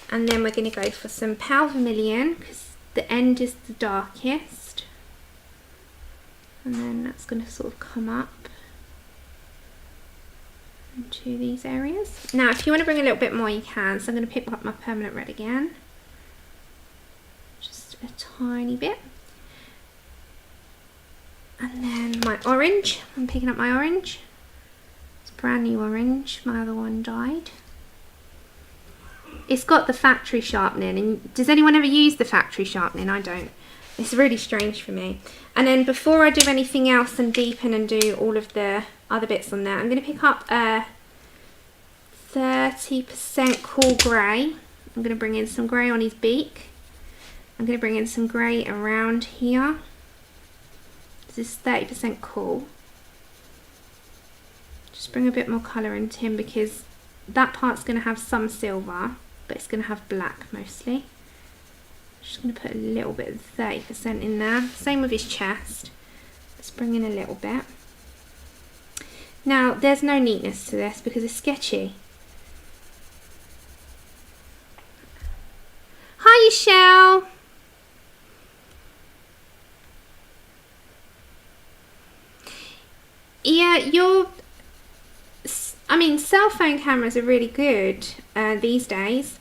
And then we're going to go for some pale vermilion because the end is the darkest. And then that's going to sort of come up into these areas. Now if you want to bring a little bit more you can. So I'm going to pick up my permanent red again. Just a tiny bit. my orange. I'm picking up my orange. It's brand new orange. My other one died. It's got the factory sharpening. And does anyone ever use the factory sharpening? I don't. It's really strange for me. And then before I do anything else and deepen and do all of the other bits on there, I'm going to pick up a 30% cool grey. I'm going to bring in some grey on his beak. I'm going to bring in some grey around here. This is 30% cool. Just bring a bit more colour into him because that part's going to have some silver, but it's going to have black mostly. Just going to put a little bit of 30% in there. Same with his chest. Let's bring in a little bit. Now, there's no neatness to this because it's sketchy. Hi, Shell. Yeah, I mean, cell phone cameras are really good these days.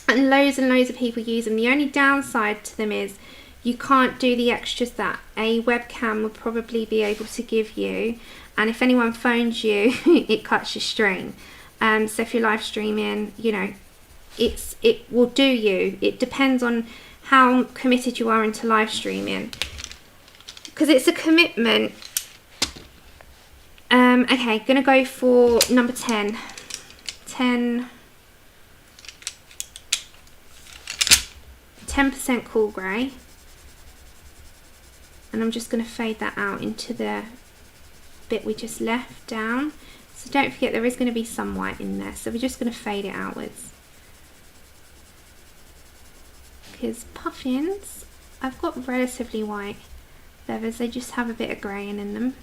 And loads of people use them. The only downside to them is you can't do the extras that a webcam would probably be able to give you. And if anyone phones you, it cuts your stream. So if you're live streaming, you know, it will do you. It depends on how committed you are into live streaming. Because it's a commitment. Okay, gonna go for number 10. 10% cool grey, and I'm just going to fade that out into the bit we just left down. So don't forget there is going to be some white in there, so we're just going to fade it outwards because puffins, I've got relatively white feathers, they just have a bit of grey in them.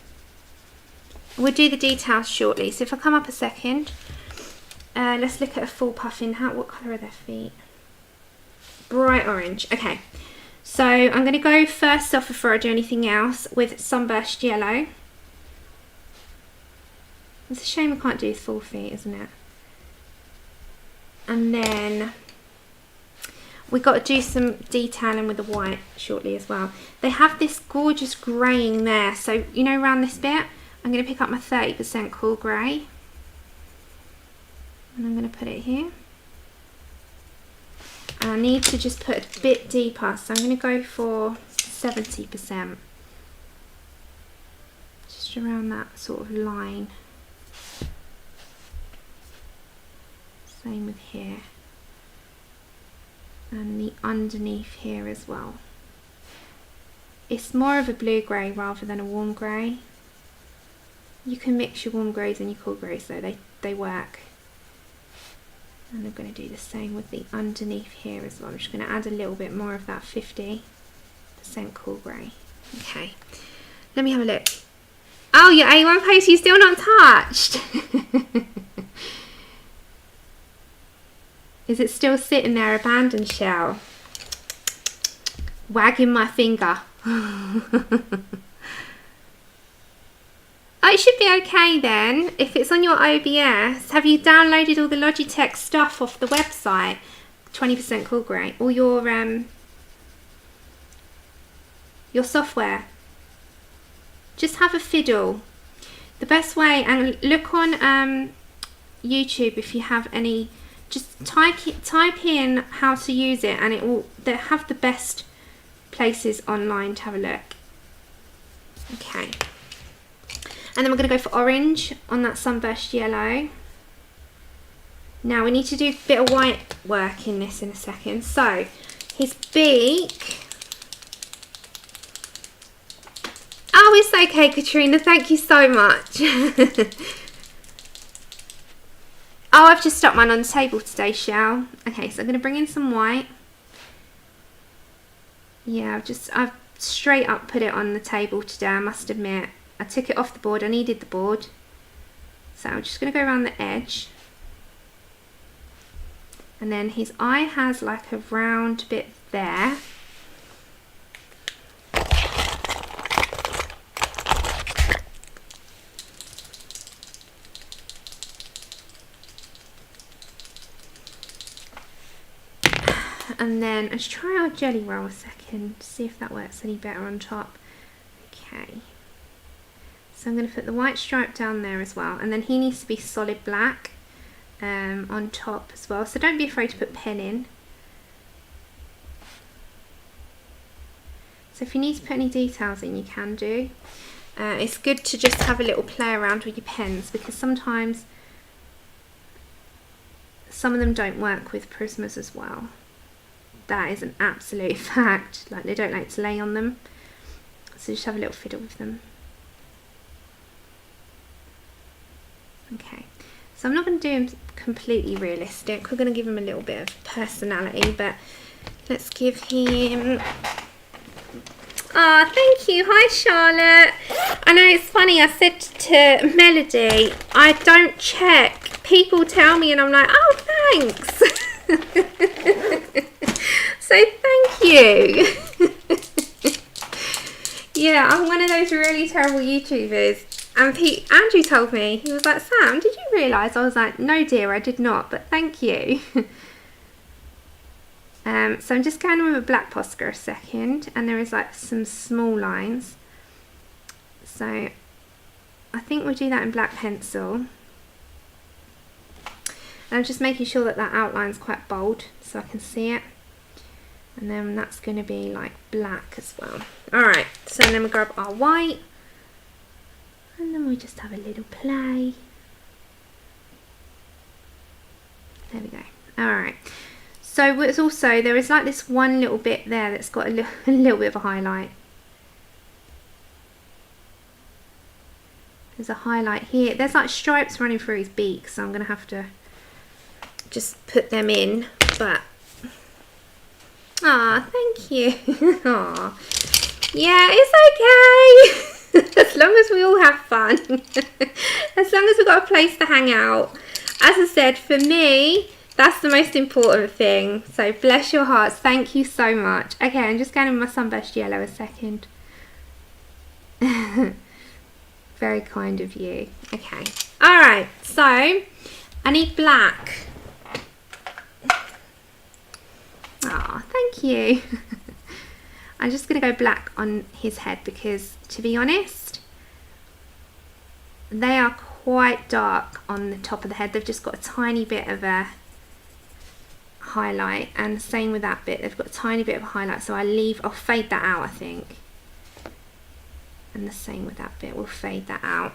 We'll do the details shortly, so if I come up a second, let's look at a full puffin. What colour are their feet? Bright orange. Okay, so I'm going to go first off before I do anything else with sunburst yellow. It's a shame I can't do full feet, isn't it? And then we've got to do some detailing with the white shortly as well. They have this gorgeous greying there, so you know, around this bit I'm going to pick up my 30% cool grey and I'm going to put it here. And I need to just put a bit deeper, so I'm going to go for 70%. Just around that sort of line. Same with here. And the underneath here as well. It's more of a blue grey rather than a warm grey. You can mix your warm greys and your cool greys though, they work. And I'm going to do the same with the underneath here as well. I'm just going to add a little bit more of that 50% cool grey. Okay, let me have a look. Oh, your A1 post, you're still not touched. Is it still sitting there abandoned, Shell? Wagging my finger. Oh, it should be okay then. If it's on your OBS, have you downloaded all the Logitech stuff off the website? 20% cool grey. Or your software. Just have a fiddle. The best way, and look on YouTube if you have any. Just type in how to use it, and it will. They have the best places online to have a look. Okay. And then we're going to go for orange on that sunburst yellow. Now we need to do a bit of white work in this in a second. So his beak. Oh, it's okay, Katrina. Thank you so much. Oh, I've just stuck mine on the table today, Shell. Okay, so I'm going to bring in some white. Yeah, I've straight up put it on the table today, I must admit. I took it off the board, I needed the board. So I'm just going to go around the edge. And then his eye has like a round bit there. And then let's try our jelly roll a second, see if that works any better on top. Okay. So I'm going to put the white stripe down there as well, and then he needs to be solid black on top as well, so don't be afraid to put pen in. So if you need to put any details in, you can do. It's good to just have a little play around with your pens, because sometimes some of them don't work with Prismas as well. That is an absolute fact. Like, they don't like to lay on them, so just have a little fiddle with them. Okay, so I'm not going to do him completely realistic. We're going to give him a little bit of personality, but let's give him... Ah, thank you. Hi, Charlotte. I know it's funny. I said to Melody, I don't check. People tell me and I'm like, oh, thanks. So thank you. Yeah, I'm one of those really terrible YouTubers. And Andrew told me, he was like, Sam, did you realise? I was like, no, dear, I did not, but thank you. So I'm just going with a black Posca a second, and there is like some small lines. So I think we'll do that in black pencil. And I'm just making sure that that outline's quite bold so I can see it. And then that's going to be like black as well. Alright, so then we grab our white. And then we just have a little play. There we go. Alright. So it's also, there is like this one little bit there that's got a little bit of a highlight. There's a highlight here. There's like stripes running through his beak, so I'm going to have to just put them in. But, ah, thank you. Ah, yeah, it's okay. As long as we all have fun. As long as we've got a place to hang out. As I said, for me, that's the most important thing. So bless your hearts. Thank you so much. Okay, I'm just going with my sunburst yellow a second. Very kind of you. Okay. Alright, so I need black. Ah, thank you. I'm just going to go black on his head because, to be honest, they are quite dark on the top of the head. They've just got a tiny bit of a highlight, and same with that bit, they've got a tiny bit of a highlight, so I'll fade that out, I think. And the same with that bit, we'll fade that out.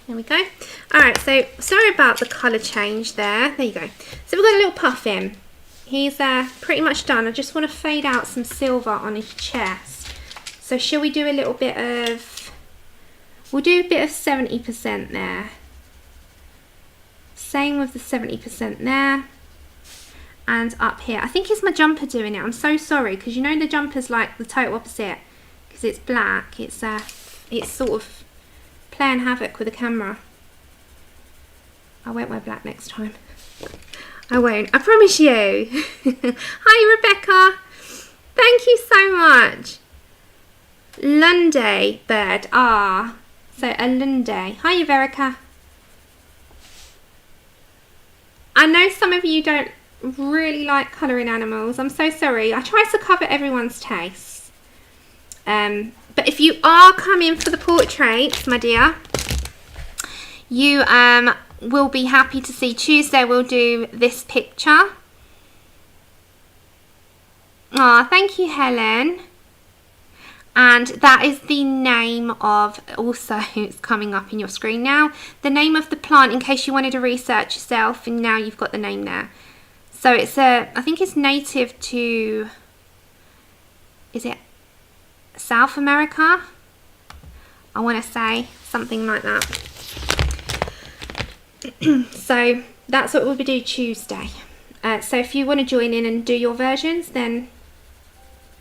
There we go. Alright, so sorry about the colour change there. There you go. So we've got a little Puffin. He's pretty much done. I just want to fade out some silver on his chest. So shall we do a little bit of, we'll do a bit of 70% there. Same with the 70% there. And up here. I think it's my jumper doing it. I'm so sorry, because you know the jumper's like the total opposite. Because it's black. It's sort of playing havoc with the camera. I won't wear black next time. I won't. I promise you. Hi, Rebecca. Thank you so much. Lunday bird. Ah. So a Lunday. Hi, Verica. I know some of you don't really like colouring animals. I'm so sorry. I try to cover everyone's tastes. But if you are coming for the portraits, my dear, you will be happy to see. Tuesday we'll do this picture. Ah, thank you, Helen. And that is the name of, also it's coming up in your screen now, the name of the plant in case you wanted to research yourself, and now you've got the name there. So it's I think it's native to, is it South America? I want to say something like that. So that's what we'll be doing Tuesday. So if you want to join in and do your versions, then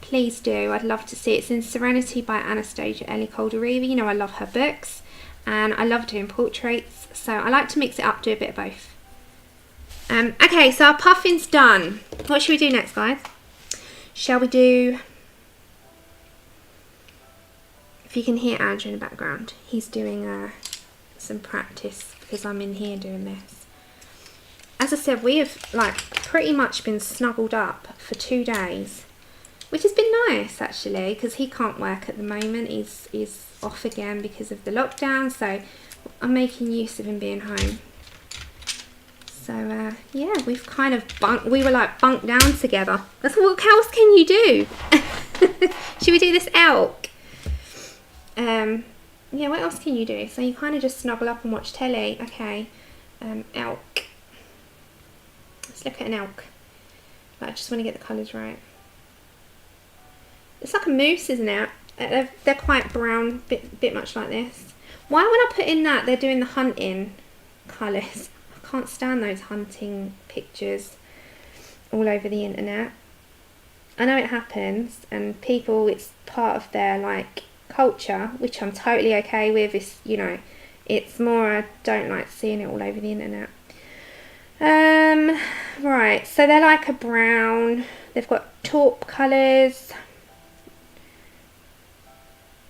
please do. I'd love to see it. It's in Serenity by Anastasia Ellie Caldereva. You know I love her books, and I love doing portraits, so I like to mix it up, do a bit of both. Okay, so our Puffin's done. What should we do next, guys? Shall we do, if you can hear Andrew in the background, he's doing some practice because I'm in here doing this. As I said, we have like pretty much been snuggled up for 2 days. which has been nice actually, because he can't work at the moment. He's off again because of the lockdown, so I'm making use of him being home. So yeah, we've kind of we were like bunked down together. That's what else can you do? Should we do this elk? Yeah, what else can you do? So you kind of just snuggle up and watch telly. Okay, elk. Let's look at an elk. But I just want to get the colours right. It's like a moose, isn't it? They're quite brown, bit much like this. Why when I put in that they're doing the hunting colours? I can't stand those hunting pictures all over the internet. I know it happens, and people, it's part of their like culture, which I'm totally okay with. It's, you know, it's more I don't like seeing it all over the internet. Right, so they're like a brown. They've got taupe colours.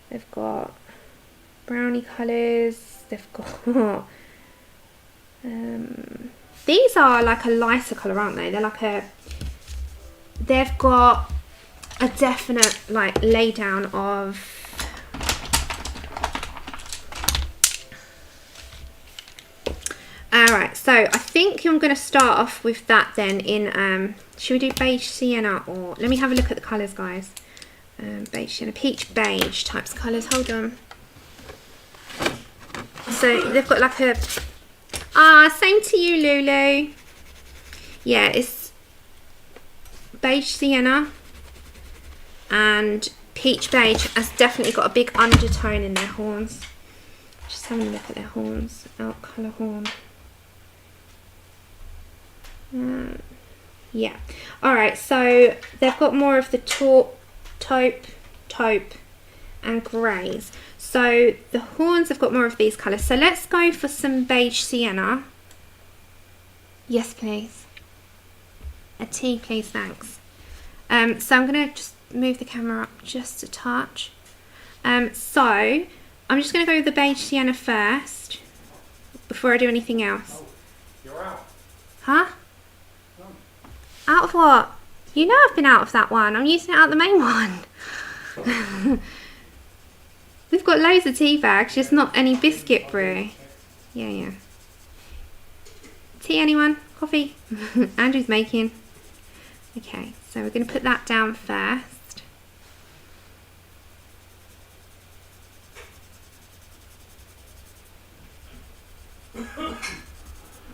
They've got brownie colours. They've got these are like a lighter colour, aren't they? They're like a, they've got a definite like lay down of alright, so I think I'm going to start off with that then in should we do beige sienna, or let me have a look at the colours, guys. Beige sienna, peach beige types of colours. Hold on. So they've got like a same to you, Lulu. Yeah, it's beige sienna and peach beige has definitely got a big undertone in their horns. Just having a look at their horns. Elk colour horn. Yeah. Alright, so they've got more of the taupe and greys. So the horns have got more of these colours. So let's go for some beige sienna. Yes, please. A tea, please, thanks. So I'm going to just move the camera up just a touch. So I'm just going to go with the beige sienna first before I do anything else. Oh, you're out. Huh? Out of what? You know I've been out of that one. I'm using it out the main one. We've got loads of tea bags, just not any biscuit brew. Yeah. Tea, anyone? Coffee? Andrew's making. Okay, so we're going to put that down first.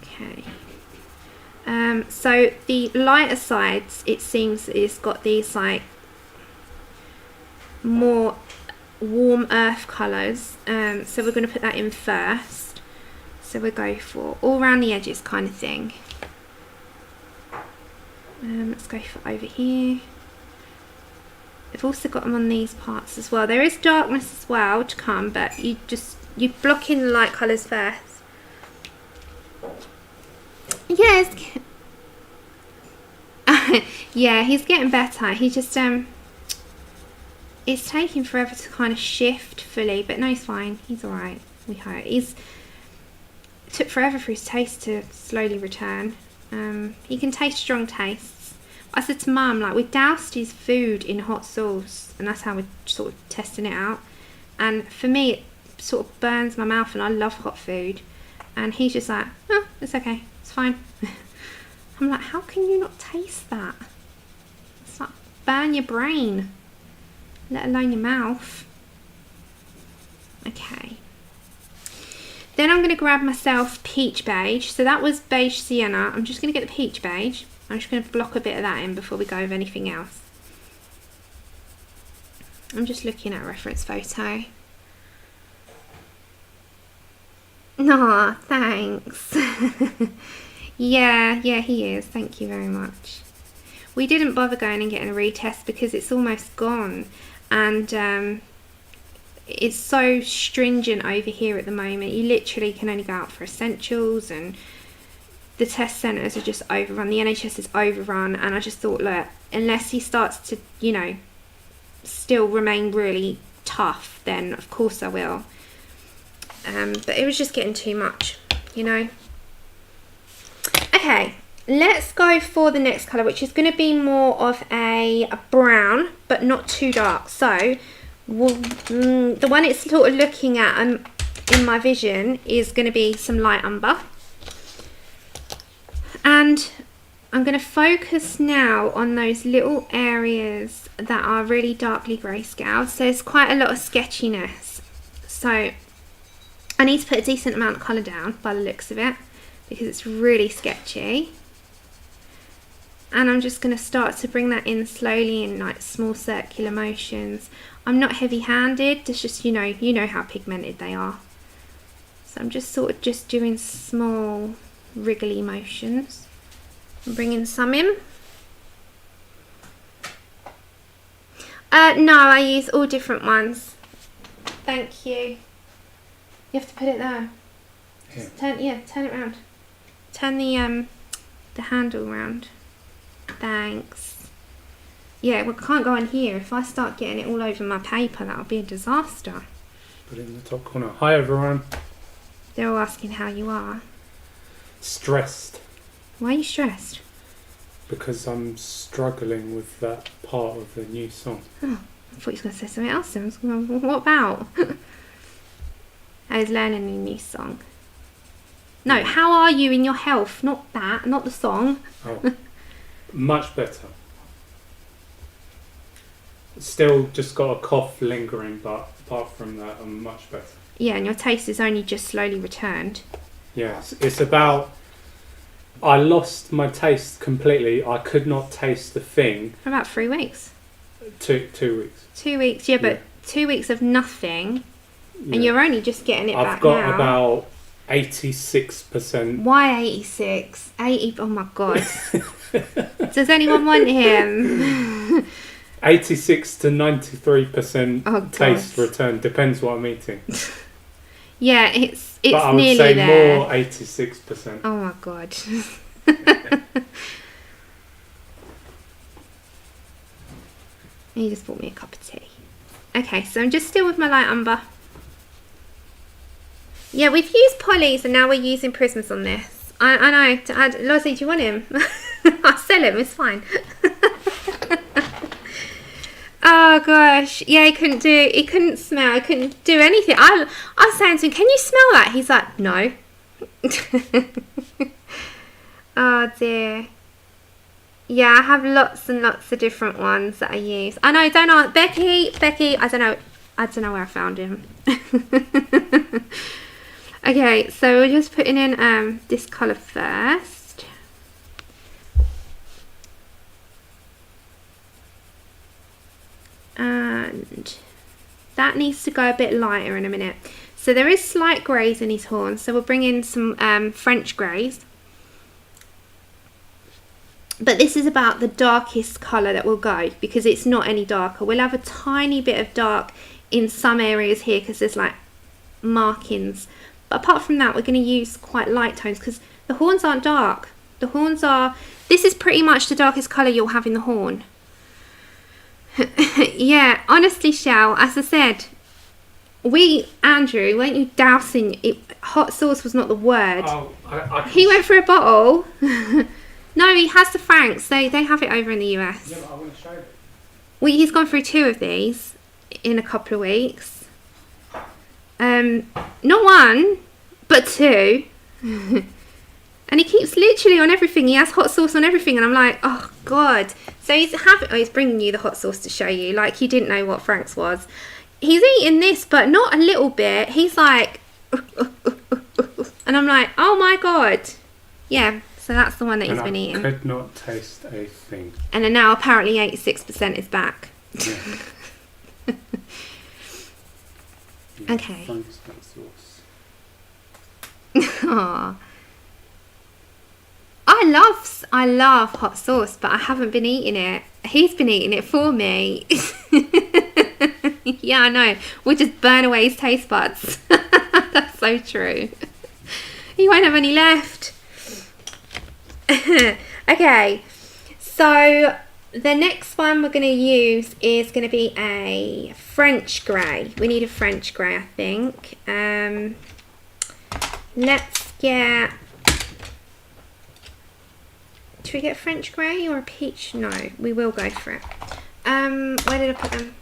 Okay. So the lighter sides, it seems, is got these like more warm earth colours. So we're going to put that in first. So we'll go for all around the edges kind of thing. Let's go for over here. I've also got them on these parts as well. There is darkness as well to come, but you block in the light colours first. Yes. Yeah, he's getting better. He just it's taking forever to kind of shift fully, but no, he's fine. He's all right. We hope. It took forever for his taste to slowly return. He can taste strong tastes. I said to Mum, like, we doused his food in hot sauce, and that's how we're sort of testing it out. And for me, it sort of burns my mouth, and I love hot food. And he's just like, oh, it's okay, it's fine. I'm like, how can you not taste that? It's like burn your brain, let alone your mouth. Okay. Then I'm going to grab myself peach beige. So that was beige sienna. I'm just going to get the peach beige. I'm just going to block a bit of that in before we go with anything else. I'm just looking at a reference photo. Aw, thanks. Yeah, he is. Thank you very much. We didn't bother going and getting a retest because it's almost gone. And it's so stringent over here at the moment. You literally can only go out for essentials, and the test centres are just overrun. The NHS is overrun, and I just thought, look, unless he starts to, you know, still remain really tough, then of course I will. But it was just getting too much, you know. Okay, let's go for the next colour, which is going to be more of a brown, but not too dark. So the one it's sort of looking at in my vision is going to be some light umber. And I'm going to focus now on those little areas that are really darkly grayscale. So there's quite a lot of sketchiness. So I need to put a decent amount of colour down by the looks of it, because it's really sketchy. And I'm just going to start to bring that in slowly in like small circular motions. I'm not heavy-handed, it's just, you know how pigmented they are. So I'm just sort of just doing small wriggly motions. I'm bringing some in. No, I use all different ones. Thank you. You have to put it there. Yeah. Turn it around. Turn the handle around. Thanks. Yeah, we can't go on here. If I start getting it all over my paper, that'll be a disaster. Put it in the top corner. Hi everyone. They're all asking how you are. Stressed. Why are you stressed? Because I'm struggling with that part of the new song. Oh, I thought you were going to say something else. I was going, what about? I was learning a new song. No, how are you in your health? Not that, not the song. Oh, much better. Still just got a cough lingering, but apart from that, I'm much better. Yeah, and your taste is only just slowly returned. Yes, it's about... I lost my taste completely. I could not taste the thing. For about 3 weeks. 2 weeks. 2 weeks, yeah, but 2 weeks of nothing, and you're only just getting it back now. I've got about 86%. Why 86? 80? Oh my god. Does anyone want him? 86 to 93% taste return. Depends what I'm eating. Yeah, it's but I would nearly say there. more 86%. Oh my god. He just bought me a cup of tea. Okay, so I'm just still with my light umber. Yeah, we've used polys and now we're using prisms on this. I know. Lozzie, do you want him? I'll sell him, it's fine. Oh gosh, yeah, he couldn't smell, he couldn't do anything. I was saying to him, can you smell that? He's like, no. Oh dear. Yeah, I have lots and lots of different ones that I use. I know, don't ask Becky, I don't know where I found him. Okay, so we're just putting in this colour first. And that needs to go a bit lighter in a minute. So there is slight greys in his horns, so we'll bring in some French greys. But this is about the darkest colour that will go, because it's not any darker. We'll have a tiny bit of dark in some areas here because there's like markings. But apart from that, we're going to use quite light tones because the horns aren't dark. The horns are... This is pretty much the darkest colour you'll have in the horn. Yeah, honestly, Shell, as I said, Andrew, weren't you dousing it? Hot sauce was not the word. Oh, he went for a bottle. No, he has the Franks. They have it over in the US. Yeah, but I want to show it. Well, he's gone through 2 of these in a couple of weeks. Not 1, but 2. And he keeps literally on everything. He has hot sauce on everything, and I'm like, oh god. So he's bringing you the hot sauce to show you, like he didn't know what Frank's was. He's eating this, but not a little bit. He's like, and I'm like, oh my god. Yeah, so that's the one that he's been eating. I could not taste a thing. And then now apparently 86% is back. Yeah. Okay. Frank's hot sauce. Aww. I love hot sauce, but I haven't been eating it. He's been eating it for me. Yeah, I know. We'll just burn away his taste buds. That's so true. He won't have any left. Okay, so the next one we're going to use is going to be a French grey. We need a French grey, I think. Let's get Should we get a French grey or a peach? No, we will go for it. Where did I put them?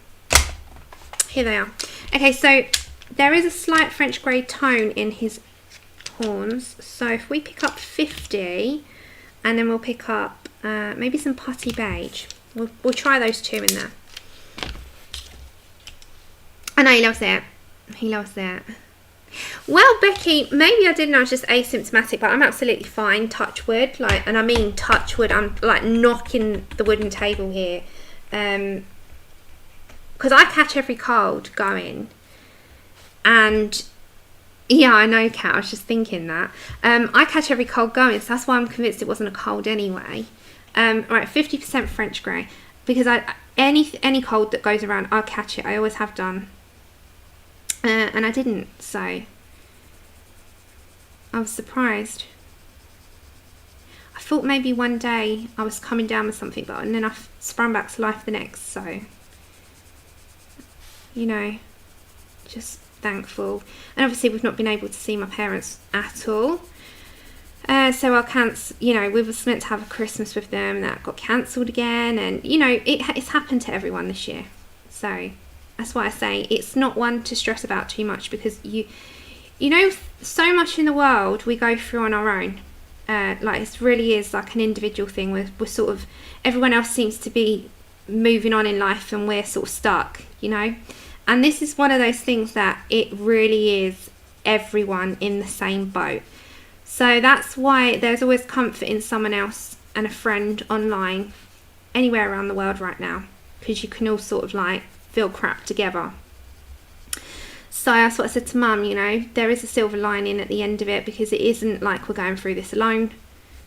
Here they are. Okay, so there is a slight French grey tone in his horns. So if we pick up 50, and then we'll pick up maybe some putty beige. We'll try those two in there. I know he loves it. He loves it. Well, Becky, maybe I didn't know I was just asymptomatic, but I'm absolutely fine, touch wood. Like, and I mean touch wood, I'm like knocking the wooden table here. Because I catch every cold going. And yeah, I know, Kat, I was just thinking that. I catch every cold going, so that's why I'm convinced it wasn't a cold anyway. Right, 50% French grey. Because any cold that goes around, I'll catch it. I always have done. And I didn't, so I was surprised. I thought maybe one day I was coming down with something, but and then I sprung back to life the next, so, you know, just thankful. And obviously we've not been able to see my parents at all. So our you know, we were meant to have a Christmas with them, and that got cancelled again, and you know, it's happened to everyone this year. So that's why I say it's not one to stress about too much, because you know, so much in the world we go through on our own. Like it really is like an individual thing. We're sort of, everyone else seems to be moving on in life, and we're sort of stuck, you know. And this is one of those things that it really is everyone in the same boat. So that's why there's always comfort in someone else and a friend online, anywhere around the world right now, because you can all sort of like feel crap together. So that's what I said to Mum, you know, there is a silver lining at the end of it, because it isn't like we're going through this alone,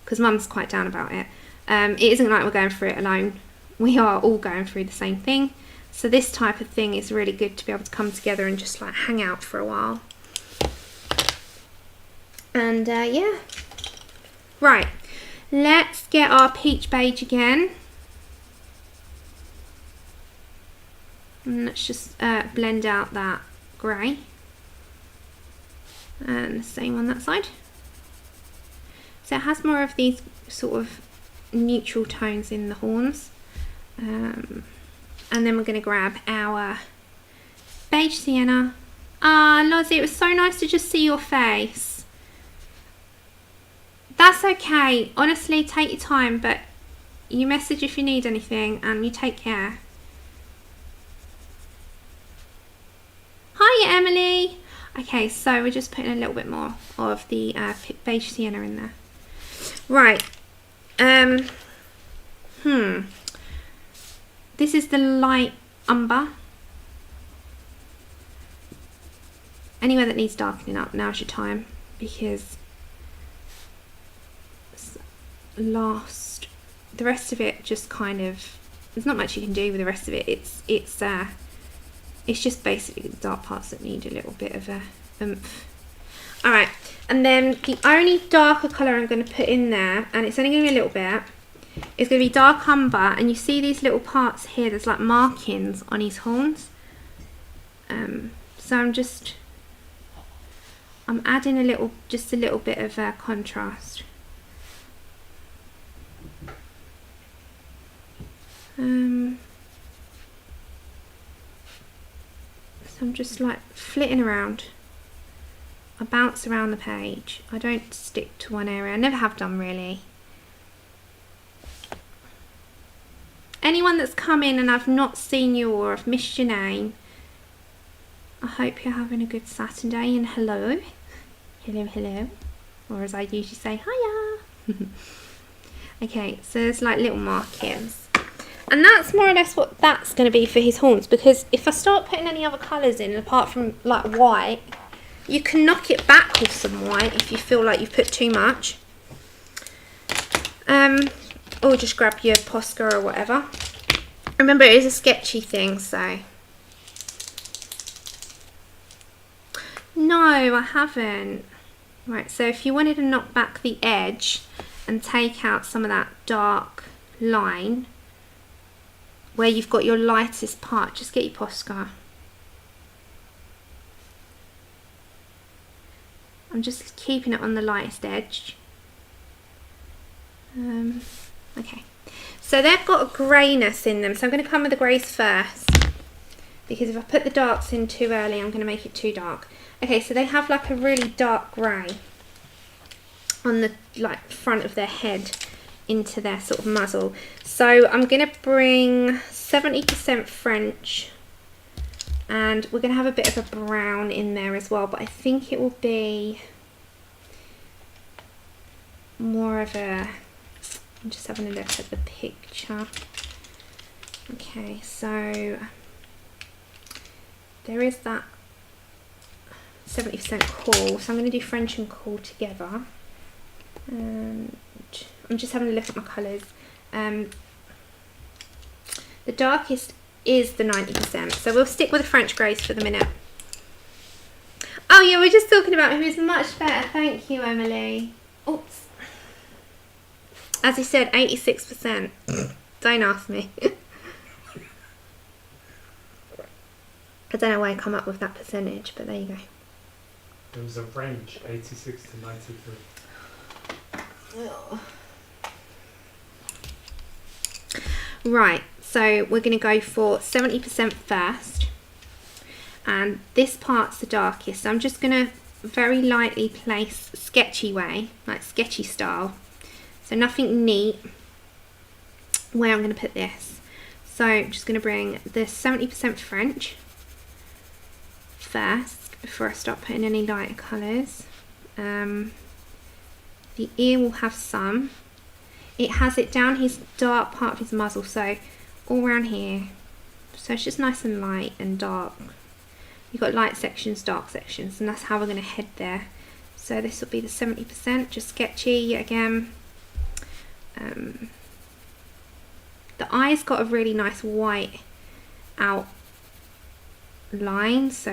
because Mum's quite down about it. It isn't like we're going through it alone. We are all going through the same thing. So this type of thing is really good to be able to come together and just like hang out for a while. And yeah. Right, let's get our peach beige again. And let's just blend out that grey. And the same on that side. So it has more of these sort of neutral tones in the horns. And then we're going to grab our beige sienna. Ah, Lozzie, it was so nice to just see your face. That's okay. Honestly, take your time, but you message if you need anything, and you take care. Hiya, Emily. Okay, so we're just putting a little bit more of the beige sienna in there. Right. This is the light umber. Anywhere that needs darkening up, now's your time, because the rest of it just kind of, there's not much you can do with the rest of it. It's just basically the dark parts that need a little bit of a oomph. Alright, and then the only darker colour I'm going to put in there, and it's only going to be a little bit, is going to be dark umber. And you see these little parts here, there's like markings on his horns. So I'm adding just a little bit of contrast. So I'm just like flitting around. I bounce around the page. I don't stick to one area. I never have done, really. Anyone that's come in and I've not seen you, or I've missed your name, I hope you're having a good Saturday, and hello. Hello, hello. Or as I usually say, hiya. Okay, so there's like little markings. And that's more or less what that's going to be for his horns, because if I start putting any other colours in, apart from like white, you can knock it back with some white if you feel like you've put too much. Or just grab your Posca or whatever. Remember, it is a sketchy thing, so. No, I haven't. Right, so if you wanted to knock back the edge and take out some of that dark line, where you've got your lightest part, just get your Posca. I'm just keeping it on the lightest edge. Okay, so they've got a greyness in them, so I'm going to come with the greys first, because if I put the darks in too early, I'm going to make it too dark. Okay, so they have like a really dark grey on the like front of their head into their sort of muzzle. So I'm going to bring 70% French, and we're going to have a bit of a brown in there as well, but I think it will be more of a, I'm just having a look at the picture. Okay, so there is that 70% cool, so I'm going to do French and cool together. And I'm just having a look at my colours. The darkest is the 90%, so we'll stick with the French greys for the minute. Oh yeah, we're just talking about who's much better. Thank you, Emily. Oops. As you said, 86%. Don't ask me. I don't know why I come up with that percentage, but there you go. There was a range, 86 to 93. Oh. Right, so we're going to go for 70% first, and this part's the darkest, so I'm just going to very lightly place sketchy way, like sketchy style, so nothing neat where I'm going to put this. So I'm just going to bring the 70% French first before I start putting any lighter colours. The ear will have some. It has it down his dark part of his muzzle, so all around here. So it's just nice and light and dark. You've got light sections, dark sections, and that's how we're going to head there. So this will be the 70%, just sketchy yet again. The eye's got a really nice white outline, so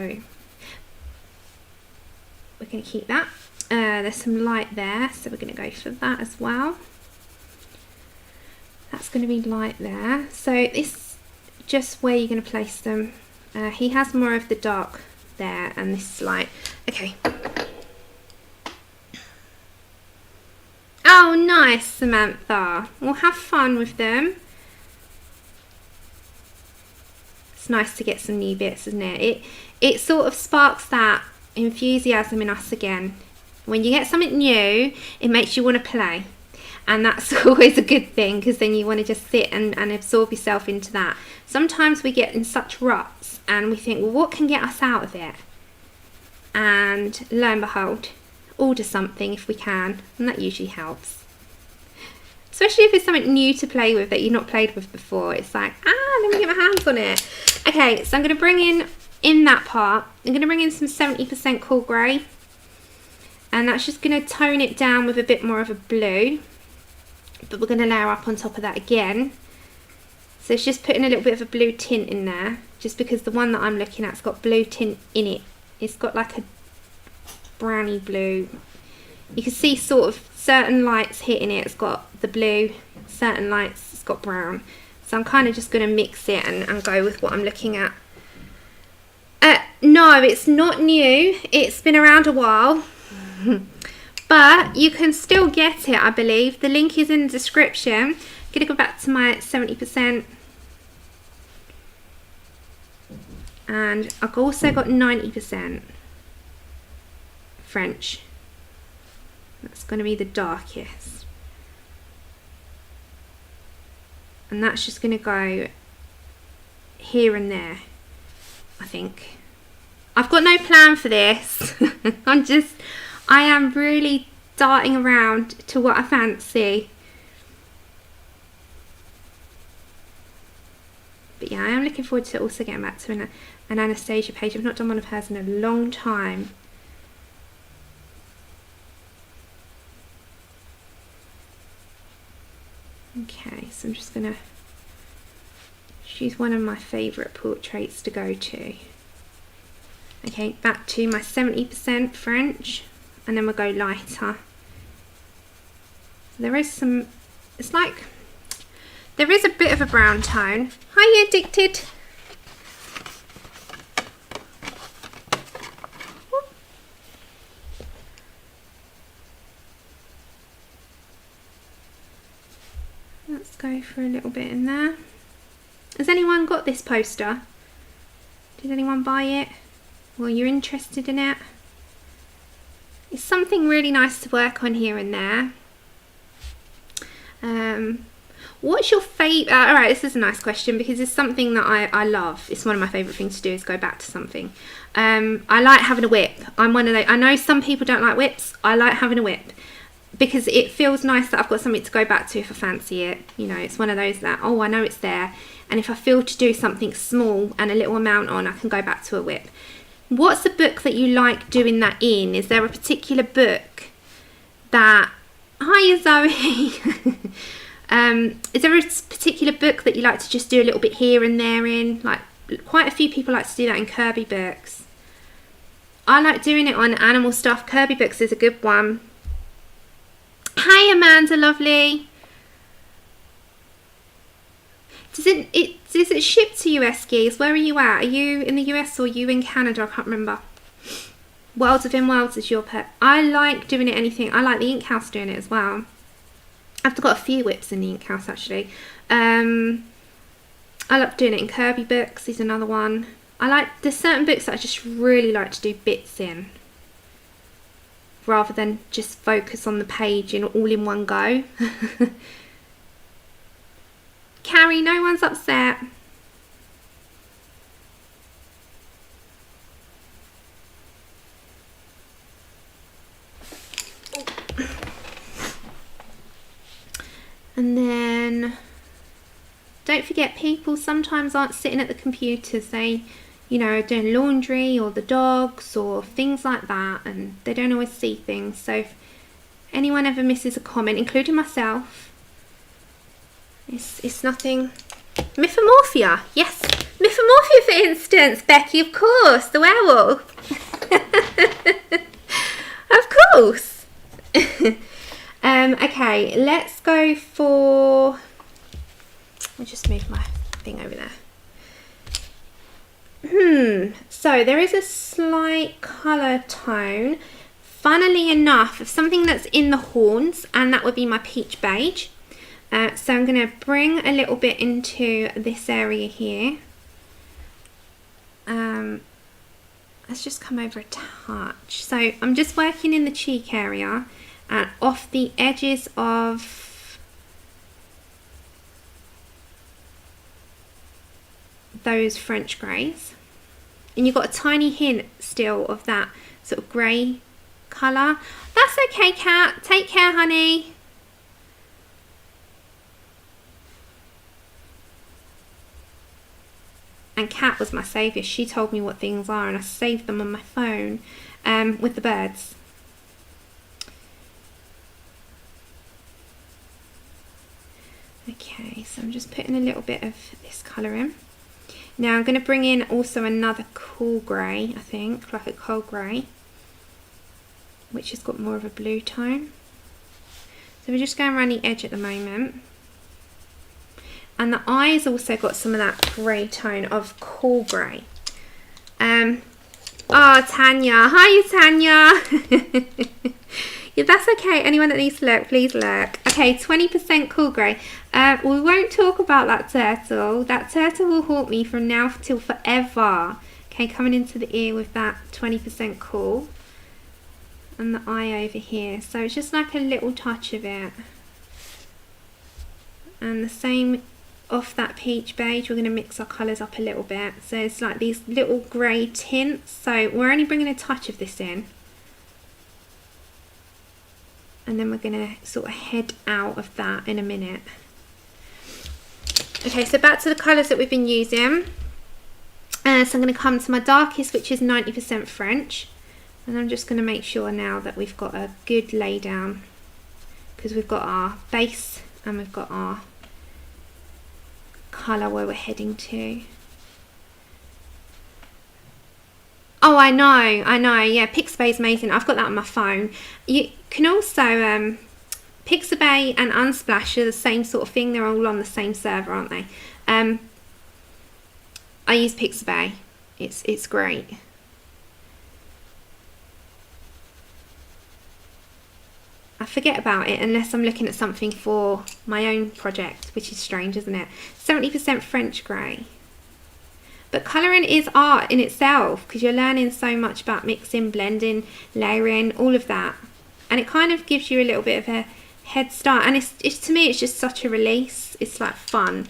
we're going to keep that. There's some light there, so we're going to go for that as well. That's going to be light there. So this just where you're going to place them. He has more of the dark there, and this is light. Okay. Oh, nice, Samantha. We'll have fun with them. It's nice to get some new bits, isn't it? It sort of sparks that enthusiasm in us again. When you get something new, it makes you want to play. And that's always a good thing, because then you want to just sit and absorb yourself into that. Sometimes we get in such ruts and we think, well, what can get us out of it? And lo and behold, order something if we can, and that usually helps. Especially if it's something new to play with that you've not played with before. It's like, let me get my hands on it. Okay, so I'm going to bring in that part, I'm going to bring in some 70% cool grey. And that's just going to tone it down with a bit more of a blue. But we're going to layer up on top of that again. So it's just putting a little bit of a blue tint in there, just because the one that I'm looking at's got blue tint in it. It's got like a browny blue. You can see sort of certain lights hitting it, it's got the blue, certain lights it's got brown. So I'm kind of just going to mix it and go with what I'm looking at. No, it's not new. It's been around a while. But you can still get it, I believe. The link is in the description. I'm going to go back to my 70%. And I've also got 90% French. That's going to be the darkest. And that's just going to go here and there, I think. I've got no plan for this. I am really darting around to what I fancy. But yeah, I am looking forward to also getting back to an Anastasia page. I've not done one of hers in a long time. Okay, so I'm just gonna, she's one of my favourite portraits to go to. Okay, back to my 70% French, and then we'll go lighter. There is some, it's like, there is a bit of a brown tone. Hi, Addicted. go for a little bit in there. Has anyone got this poster? Did anyone buy it? Well, you're interested in it? It's something really nice to work on here and there. What's your favourite... alright, this is a nice question because it's something that I love. It's one of my favourite things to do, is go back to something. I like having a whip. I'm one of those... I know some people don't like whips. I like having a whip because it feels nice that I've got something to go back to if I fancy it. You know, it's one of those that, oh, I know it's there. And if I feel to do something small and a little amount on, I can go back to a whip. What's the book that you like doing that in? Is there a particular book that... Hiya, Zoe. Is there a particular book that you like to just do a little bit here and there in? Like, quite a few people like to do that in Kirby books. I like doing it on animal stuff. Kirby books is a good one. Hey, Amanda, lovely. Does it ship to US skis? Where are you at? Are you in the US or are you in Canada? I can't remember. Worlds Within Worlds is your pet. I like doing it anything. I like the Ink House doing it as well. I've got a few whips in the Ink House actually. I like doing it in Kirby books. Is another one. There's certain books that I just really like to do bits in, rather than just focus on the page and all in one go. Carrie, no one's upset. And then don't forget, people sometimes aren't sitting at the computers. They, you know, are doing laundry or the dogs or things like that, and they don't always see things. So if anyone ever misses a comment, including myself, it's nothing. Mythomorphia, yes, Mythomorphia for instance, Becky, of course, the werewolf. Of course. Okay, let's go for... I'll just move my thing over there. So there is a slight colour tone, funnily enough, of something that's in the horns, and that would be my peach beige. So I'm going to bring a little bit into this area here. Let's just come over a touch. So I'm just working in the cheek area and off the edges of those French greys. And you've got a tiny hint still of that sort of grey colour. That's okay, Kat. Take care, honey. And Kat was my saviour. She told me what things are and I saved them on my phone with the birds. Okay, so I'm just putting a little bit of this colour in. Now I'm going to bring in also another cool grey, I think, like a coal grey, which has got more of a blue tone. So we're just going around the edge at the moment. And the eyes also got some of that grey tone of cool grey. Oh, Tanya. Hi, Tanya. Yeah, that's okay. Anyone that needs to lurk, please lurk. Okay, 20% cool grey. We won't talk about that turtle. That turtle will haunt me from now till forever. Okay, coming into the ear with that 20% cool. And the eye over here. So it's just like a little touch of it. And the same off that peach beige. We're going to mix our colours up a little bit. So it's like these little grey tints. So we're only bringing a touch of this in. And then we're going to sort of head out of that in a minute. Okay, so back to the colours that we've been using. So I'm going to come to my darkest, which is 90% French. And I'm just going to make sure now that we've got a good lay down. Because we've got our base and we've got our colour where we're heading to. Oh, I know, yeah, Pixabay is amazing. I've got that on my phone. You can also, Pixabay and Unsplash are the same sort of thing. They're all on the same server, aren't they? I use Pixabay. It's great. I forget about it unless I'm looking at something for my own project, which is strange, isn't it? 70% French grey. But colouring is art in itself, because you're learning so much about mixing, blending, layering, all of that. And it kind of gives you a little bit of a head start. And it's to me, it's just such a release. It's like fun.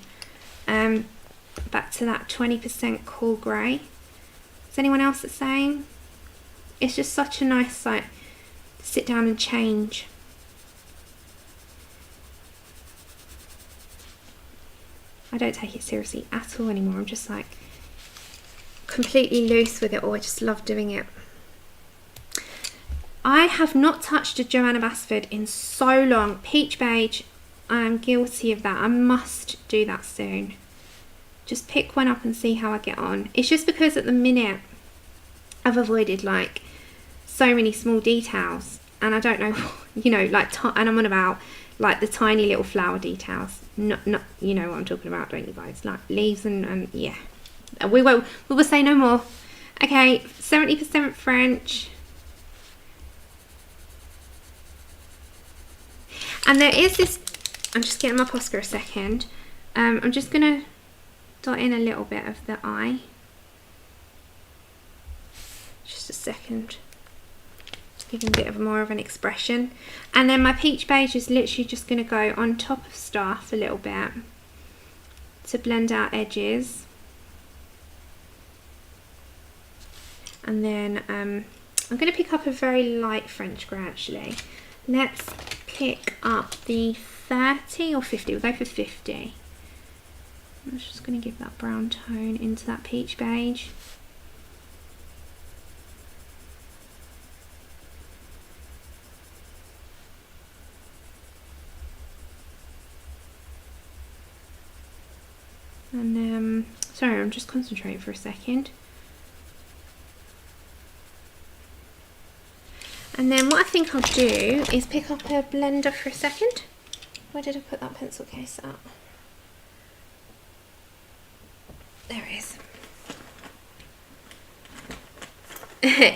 Back to that 20% cool grey. Is anyone else the same? It's just such a nice, like, sit down and change. I don't take it seriously at all anymore. I'm just like completely loose with it all. I just love doing it. I have not touched a Joanna Basford in so long. Peach Beige, I am guilty of that. I must do that soon. Just pick one up and see how I get on. It's just because at the minute I've avoided like so many small details, and I don't know, you know, like, and I'm on about like the tiny little flower details. Not, you know what I'm talking about, don't you guys? Like leaves and yeah. We will say no more. Okay, 70% French. And there is this, I'm just getting my Posca a second. I'm just gonna dot in a little bit of the eye. Just a second. Give him a bit of more of an expression. And then my Peach Beige is literally just going to go on top of stuff a little bit to blend out edges. And then I'm going to pick up a very light French grey actually. Let's pick up the 30 or 50. We'll go for 50. I'm just going to give that brown tone into that Peach Beige. And sorry, I'm just concentrating for a second. And then what I think I'll do is pick up a blender for a second. Where did I put that pencil case at? There it is.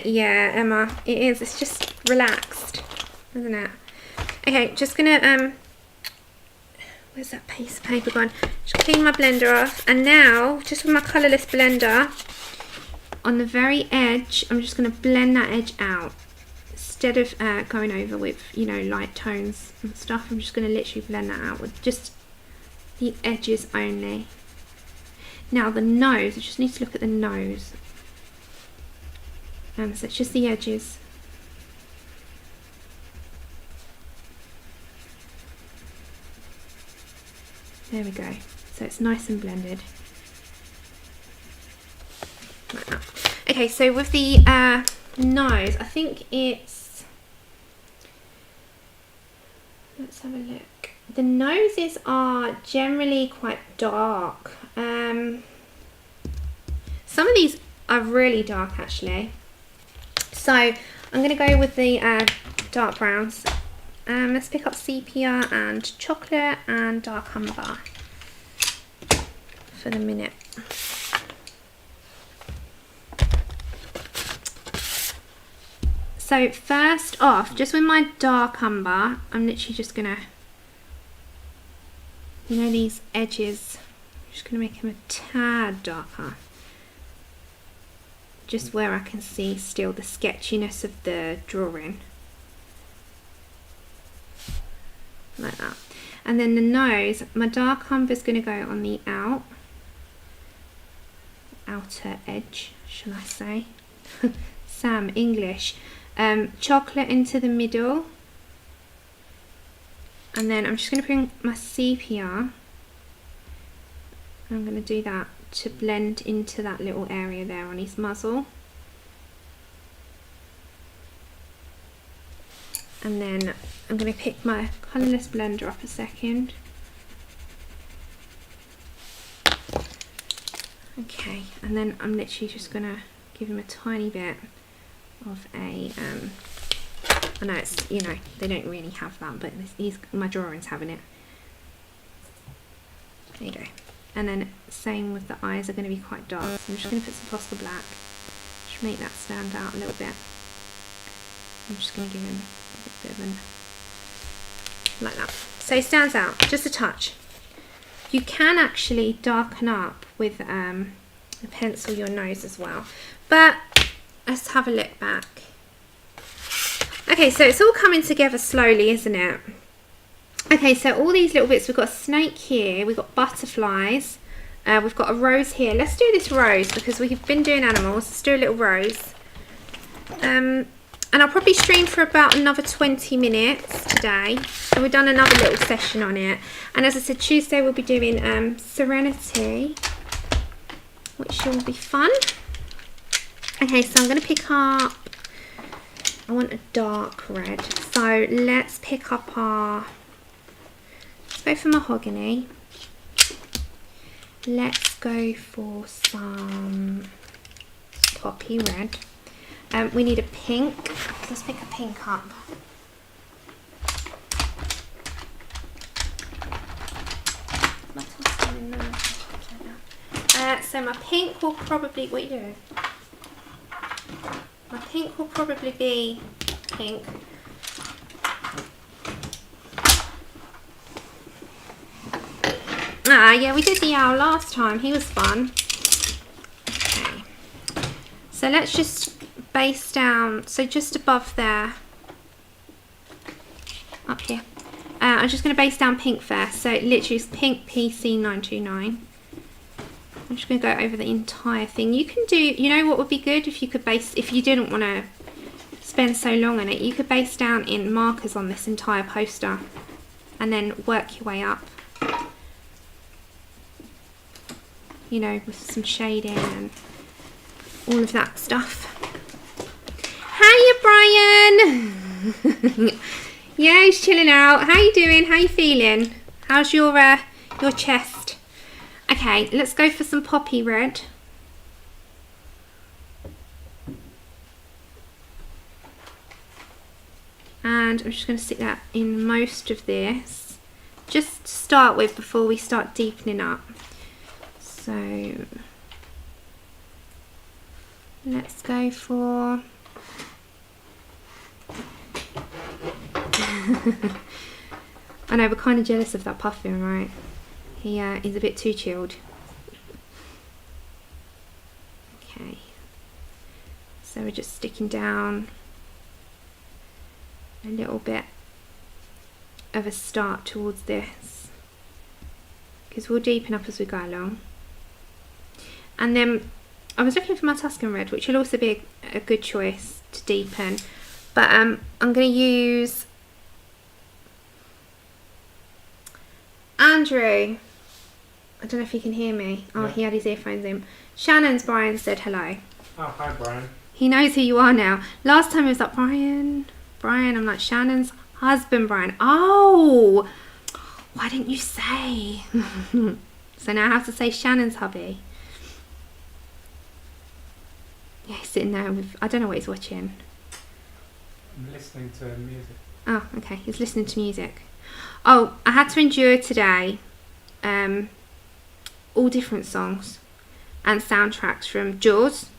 Yeah, Emma, it is. It's just relaxed, isn't it? Okay, just gonna where's that piece of paper gone? Just clean my blender off, and now just with my colourless blender on the very edge, I'm just going to blend that edge out instead of going over with, you know, light tones and stuff. I'm just going to literally blend that out with just the edges only. Now the nose, I just need to look at the nose. So it's just the edges. There we go. So it's nice and blended. Like that. Okay, so with the nose, I think it's... Let's have a look. The noses are generally quite dark. Some of these are really dark actually. So I'm going to go with the dark browns. Let's pick up sepia and chocolate and dark umber for the minute. So first off, just with my dark umber, I'm literally just gonna, you know, these edges, I'm just gonna make them a tad darker. Just where I can see still the sketchiness of the drawing. Like that. And then the nose, my dark umber is going to go on the outer edge, shall I say. Sam, English. Chocolate into the middle. And then I'm just going to bring my sepia. I'm going to do that to blend into that little area there on his muzzle. And then I'm going to pick my colourless blender up a second. Okay, and then I'm literally just going to give him a tiny bit of a, I know it's, you know, they don't really have that, but my drawing's having it. There you go. And then same with the eyes, are going to be quite dark. So I'm just going to put some Posca black, just make that stand out a little bit. I'm just going to give him a bit of an like that. So he stands out just a touch. You can actually darken up with a pencil your nose as well. But let's have a look back. Okay, so it's all coming together slowly, isn't it? Okay, so all these little bits, we've got a snake here, we've got butterflies, we've got a rose here. Let's do this rose because we've been doing animals. Let's do a little rose. And I'll probably stream for about another 20 minutes today. So we've done another little session on it. And as I said, Tuesday we'll be doing Serenity, which will be fun. Okay, so I'm going to pick up, I want a dark red. So let's pick up our, let's go for mahogany. Let's go for some poppy red. We need a pink. Let's pick a pink up. So my pink will probably, what are you doing? My pink will probably be pink. Ah, yeah, we did the owl last time. He was fun. Okay. So let's just base down, so just above there, up here. I'm just going to base down pink first. So literally it's pink PC929. I'm just going to go over the entire thing. You can do, you know what would be good if you could base, if you didn't want to spend so long on it, you could base down in markers on this entire poster and then work your way up. You know, with some shading and all of that stuff. Hiya, Brian! Yeah, he's chilling out. How you doing? How you feeling? How's your chest? Okay, let's go for some poppy red. And I'm just going to stick that in most of this. Just to start with before we start deepening up. So let's go for I know, we're kind of jealous of that Puffin, right? He's a bit too chilled. Okay, so we're just sticking down a little bit of a start towards this because we'll deepen up as we go along. And then I was looking for my Tuscan red, which will also be a good choice to deepen, but I'm going to use Andrew. I don't know if you can hear me. Oh, yeah. He had his earphones in. Shannon's Brian said hello. Oh, hi, Brian. He knows who you are now. Last time he was like, Brian. I'm like, Shannon's husband, Brian. Oh, why didn't you say? So now I have to say Shannon's hubby. Yeah, he's sitting there with, I don't know what he's watching. I'm listening to music. Oh, okay. He's listening to music. Oh, I had to endure today all different songs and soundtracks from Jaws.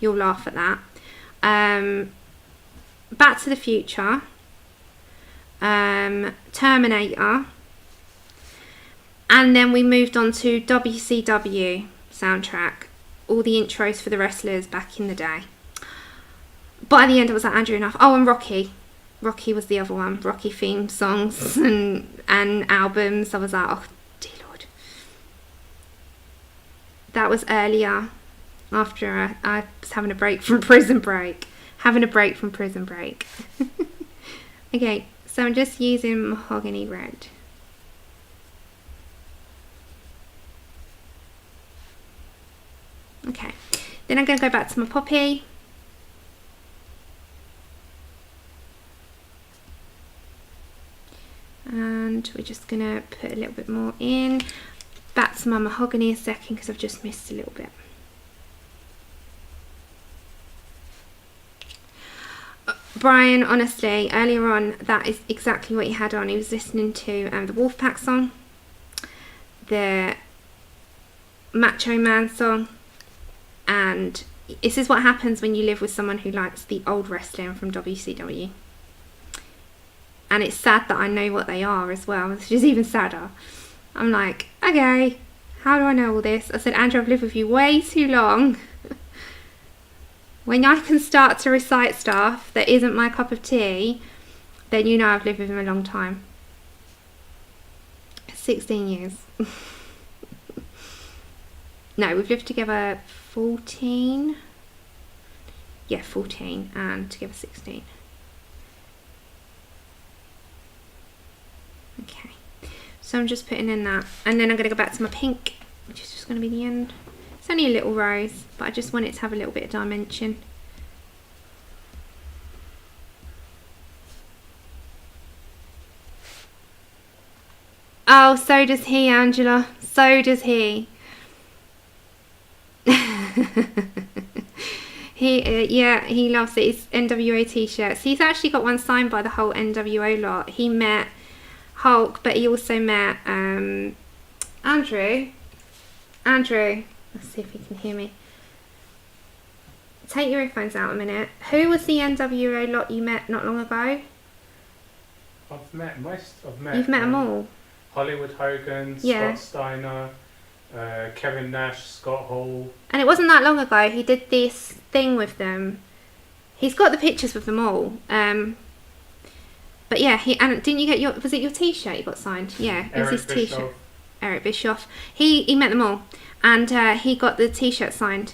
You'll laugh at that. Back to the Future. Terminator. And then we moved on to WCW soundtrack. All the intros for the wrestlers back in the day. But at the end I was like, Andrew, enough. Oh, and Rocky. Rocky was the other one. Rocky theme songs and albums. I was like, oh dear Lord. That was earlier after I was having a break from prison break. Okay, so I'm just using mahogany red. Okay, then I'm going to go back to my poppy. And we're just going to put a little bit more in. Back to my mahogany a second because I've just missed a little bit. Brian, honestly, earlier on, that is exactly what he had on. He was listening to the Wolfpack song, the Macho Man song, and this is what happens when you live with someone who likes the old wrestling from WCW. And it's sad that I know what they are as well, which is even sadder. I'm like, okay, how do I know all this? I said, Andrew, I've lived with you way too long. When I can start to recite stuff that isn't my cup of tea, then you know I've lived with him a long time. 16 years. No, we've lived together 14. Yeah, 14 and together 16. Okay, so I'm just putting in that, and then I'm going to go back to my pink, which is just going to be the end. It's only a little rose, but I just want it to have a little bit of dimension. Oh, so does he, Angela. So does he. Yeah, he loves it. It's NWO t-shirts. He's actually got one signed by the whole NWO lot. He met Hulk, but he also met Andrew. Let's see if he can hear me. Take your earphones out a minute. Who was the NWO lot you met not long ago? I've met most. You've met them all. Hollywood Hogan, Yeah. Scott Steiner, Kevin Nash, Scott Hall. And it wasn't that long ago. He did this thing with them. He's got the pictures with them all. But yeah, and didn't you get your? Was it your T-shirt you got signed? Yeah, it was his T-shirt. Eric Bischoff. He met them all, and he got the T-shirt signed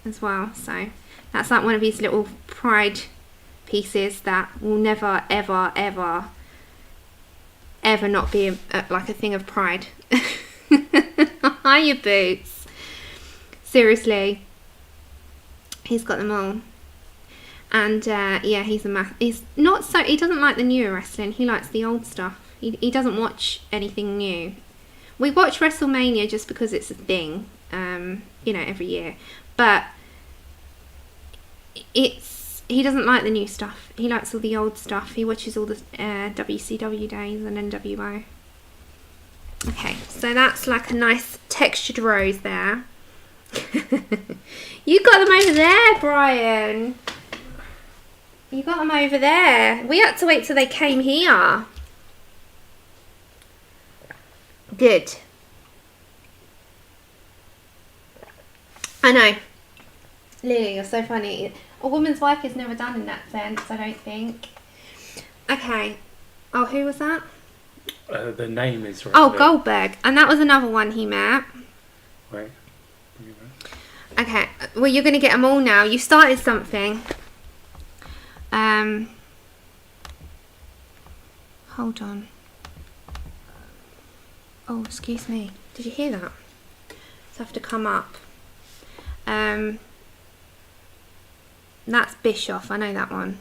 as well. So that's like one of his little pride pieces that will never, ever, ever, ever not be like a thing of pride. Hiya, Boots. Seriously, he's got them all. And yeah, he's not so, he doesn't like the newer wrestling, he likes the old stuff. He doesn't watch anything new. We watch WrestleMania just because it's a thing, you know, every year. But he doesn't like the new stuff. He likes all the old stuff. He watches all the WCW days and NWO. Okay, so that's like a nice textured rose there. You got them over there, Brian. You got them over there. We had to wait till they came here. Good. I know. Lily, you're so funny. A woman's wife is never done in that sense, I don't think. Okay. Oh, who was that? The name is right. Oh, there. Goldberg. And that was another one he met. Wait. Okay. Well, you're going to get them all now. You started something. Hold on. Oh, excuse me. Did you hear that? It's have to come up. That's Bischoff. I know that one.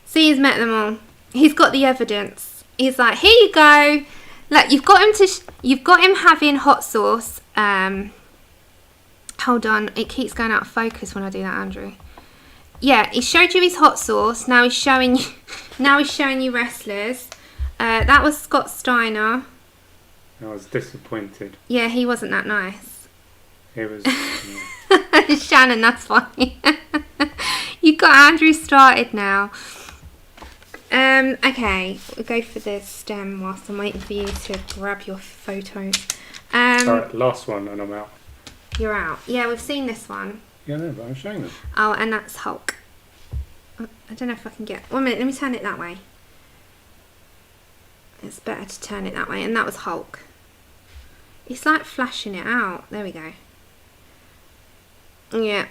See, he's met them all. He's got the evidence. He's like, here you go. Look, you've got him having hot sauce. Hold on. It keeps going out of focus when I do that, Andrew. Yeah, he showed you his hot sauce. Now he's showing you. Now he's showing you wrestlers. That was Scott Steiner. I was disappointed. Yeah, he wasn't that nice. It was. Shannon, that's funny. You got Andrew started now. Okay, we'll go for the stem whilst I'm waiting for you to grab your photos. Alright, last one and I'm out. You're out. Yeah, we've seen this one. Yeah, no, but I'm showing them. Oh, and that's Hulk. I don't know if I can get... 1 minute, let me turn it that way. It's better to turn it that way. And that was Hulk. It's like flashing it out. There we go. Yeah.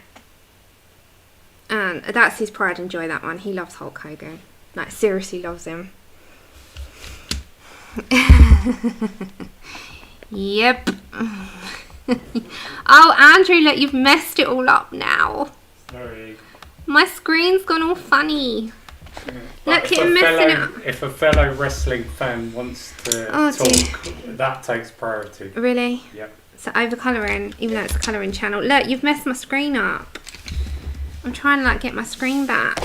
And that's his pride and joy, that one. He loves Hulk Hogan. Like, seriously loves him. Yep. Oh, Andrew, look, you've messed it all up now. Sorry. My screen's gone all funny. Yeah. Look, you're messing it up. If a fellow wrestling fan wants to talk, that takes priority. Really? Yep. So over colouring, even though it's a colouring channel. Look, you've messed my screen up. I'm trying to like get my screen back.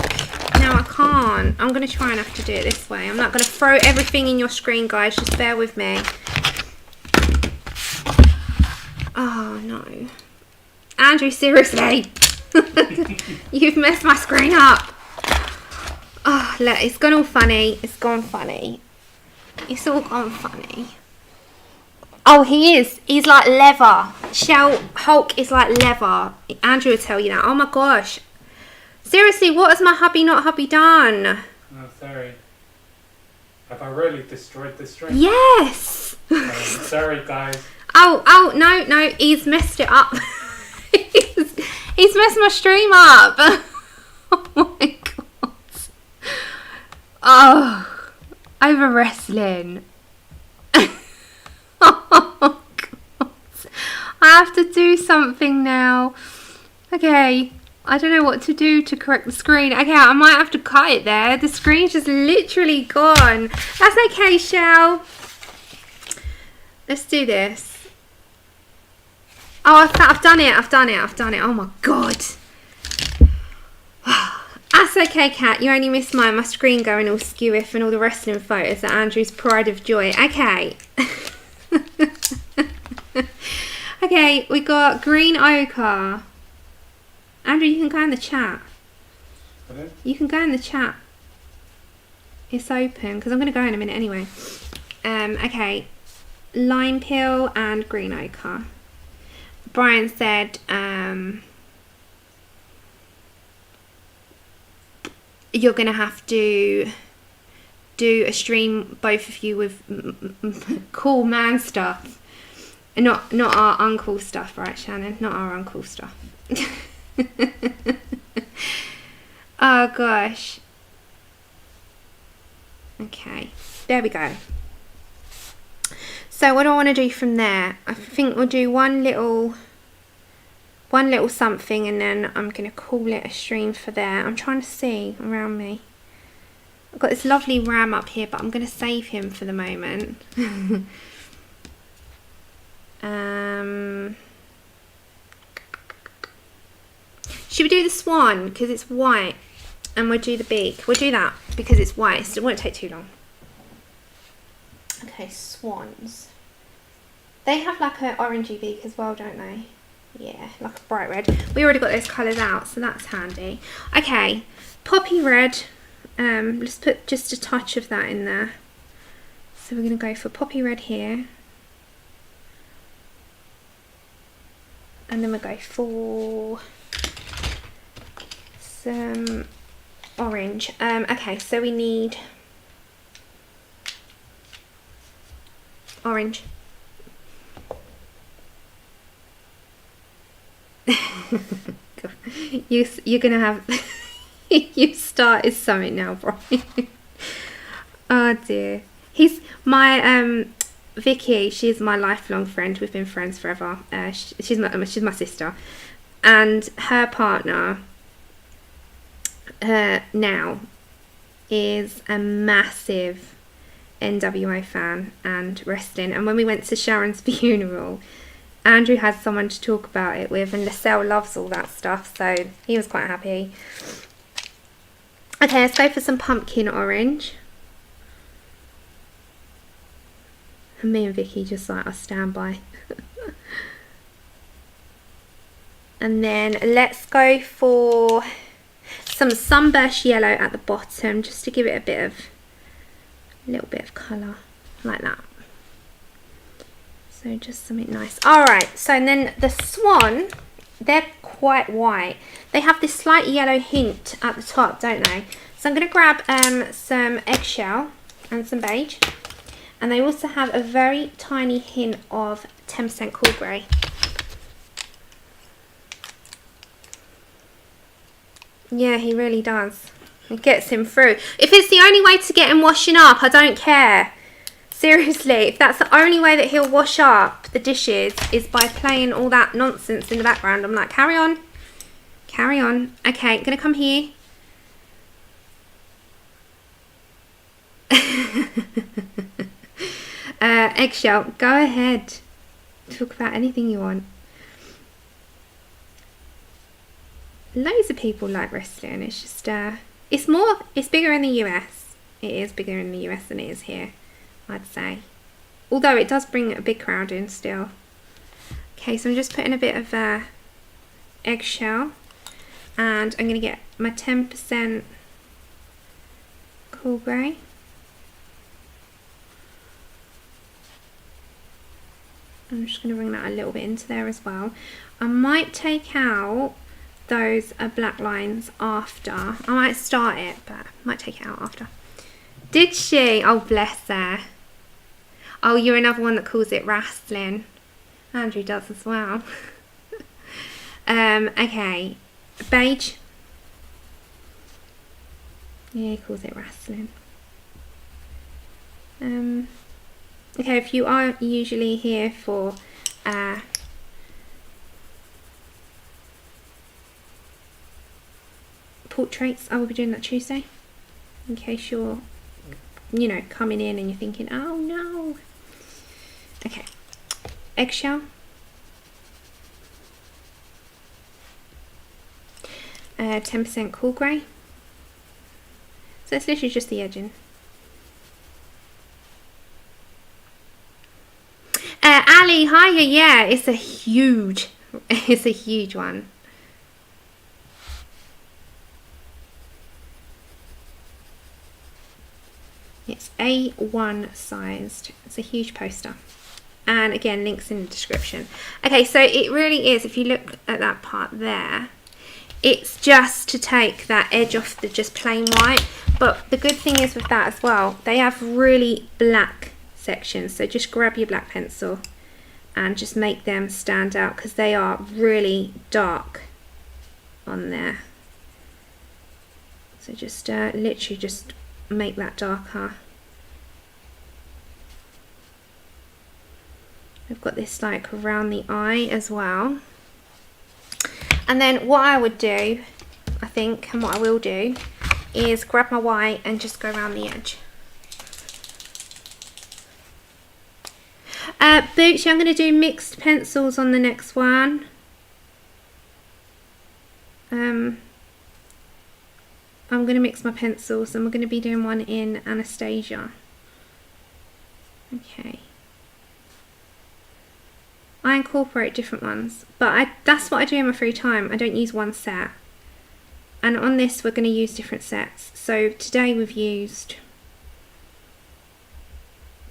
No, I can't. I'm going to try and have to do it this way. I'm not going to throw everything in your screen, guys. Just bear with me. Oh, no. Andrew, seriously. You've messed my screen up. Oh, look, it's gone all funny. It's gone funny. It's all gone funny. Oh, he is. He's like leather. Shell Hulk is like leather. Andrew will tell you that. Oh my gosh. Seriously, what has my hubby not hubby done? Oh, sorry. Have I really destroyed this string? Yes. Sorry, guys. Oh, no. He's messed it up. he's messed my stream up. Oh my god. Oh, over wrestling. Oh god. I have to do something now. Okay. I don't know what to do to correct the screen. Okay, I might have to cut it there. The screen's just literally gone. That's okay, Shell. Let's do this. Oh, I've done it. Oh my god. That's okay, Kat. You only missed my screen going all skew-if and all the wrestling photos at Andrew's pride of joy. Okay. Okay, we got green ochre. Andrew, you can go in the chat. Pardon? You can go in the chat. It's open because I'm going to go in a minute anyway. Okay, lime peel and green ochre. Brian said you're going to have to do a stream, both of you, with cool man stuff. Not our uncle stuff, right, Shannon? Not our uncle stuff. Oh gosh. Okay, there we go. So what do I want to do from there? I think we'll do one little something, and then I'm going to call it a stream for there. I'm trying to see around me. I've got this lovely ram up here, but I'm going to save him for the moment. Should we do the swan because it's white, and we'll do the beak? We'll do that because it's white, so it won't take too long. Okay, swans. They have like an orangey beak as well, don't they? Yeah, like a bright red. We already got those colours out, so that's handy. Okay, poppy red. Let's put just a touch of that in there. So we're going to go for poppy red here. And then we'll go for some orange. Okay, so we need orange. You're gonna have you started something now, Brian. Oh dear. He's my Vicky. She's my lifelong friend. We've been friends forever. She's my sister, and her partner now is a massive NWO fan and wrestling. And when we went to Sharon's funeral, Andrew had someone to talk about it with, and Lascelles loves all that stuff, so he was quite happy. Okay, let's go for some pumpkin orange. And me and Vicky just like our standby. And then let's go for some sunburst yellow at the bottom, just to give it a little bit of colour, like that. So just something nice. Alright, so and then the swan, they're quite white. They have this slight yellow hint at the top, don't they? So I'm going to grab some eggshell and some beige. And they also have a very tiny hint of 10% cool grey. Yeah, he really does. It gets him through. If it's the only way to get him washing up, I don't care. Seriously, if that's the only way that he'll wash up the dishes is by playing all that nonsense in the background, I'm like, carry on. Carry on. Okay, I'm going to come here. Eggshell, go ahead. Talk about anything you want. Loads of people like wrestling. It's just, it's bigger in the US. It is bigger in the US than it is here, I'd say. Although it does bring a big crowd in still. Okay, so I'm just putting a bit of eggshell. And I'm going to get my 10% cool grey. I'm just going to bring that a little bit into there as well. I might take out those black lines after. I might start it, but I might take it out after. Did she? Oh, bless her. Oh, you're another one that calls it wrestling. Andrew does as well. Okay. Beige. Yeah, he calls it wrestling. Okay, if you are usually here for portraits, I will be doing that Tuesday. In case you're, you know, coming in and you're thinking, oh no. Okay. Eggshell. 10% cool grey. So it's literally just the edging. Ali, hiya, yeah, it's a huge one. It's A1 sized. It's a huge poster. And again, links in the description. Okay, so it really is, if you look at that part there, it's just to take that edge off the just plain white. But the good thing is with that as well, they have really black sections. So just grab your black pencil and just make them stand out, because they are really dark on there. So just literally just make that darker. I've got this like around the eye as well. And then what I would do, I think, and what I will do, is grab my white and just go around the edge. Bootsy, I'm going to do mixed pencils on the next one. I'm going to mix my pencils, and we're going to be doing one in Anastasia. Okay. I incorporate different ones, but that's what I do in my free time. I don't use one set. And on this, we're going to use different sets. So today we've used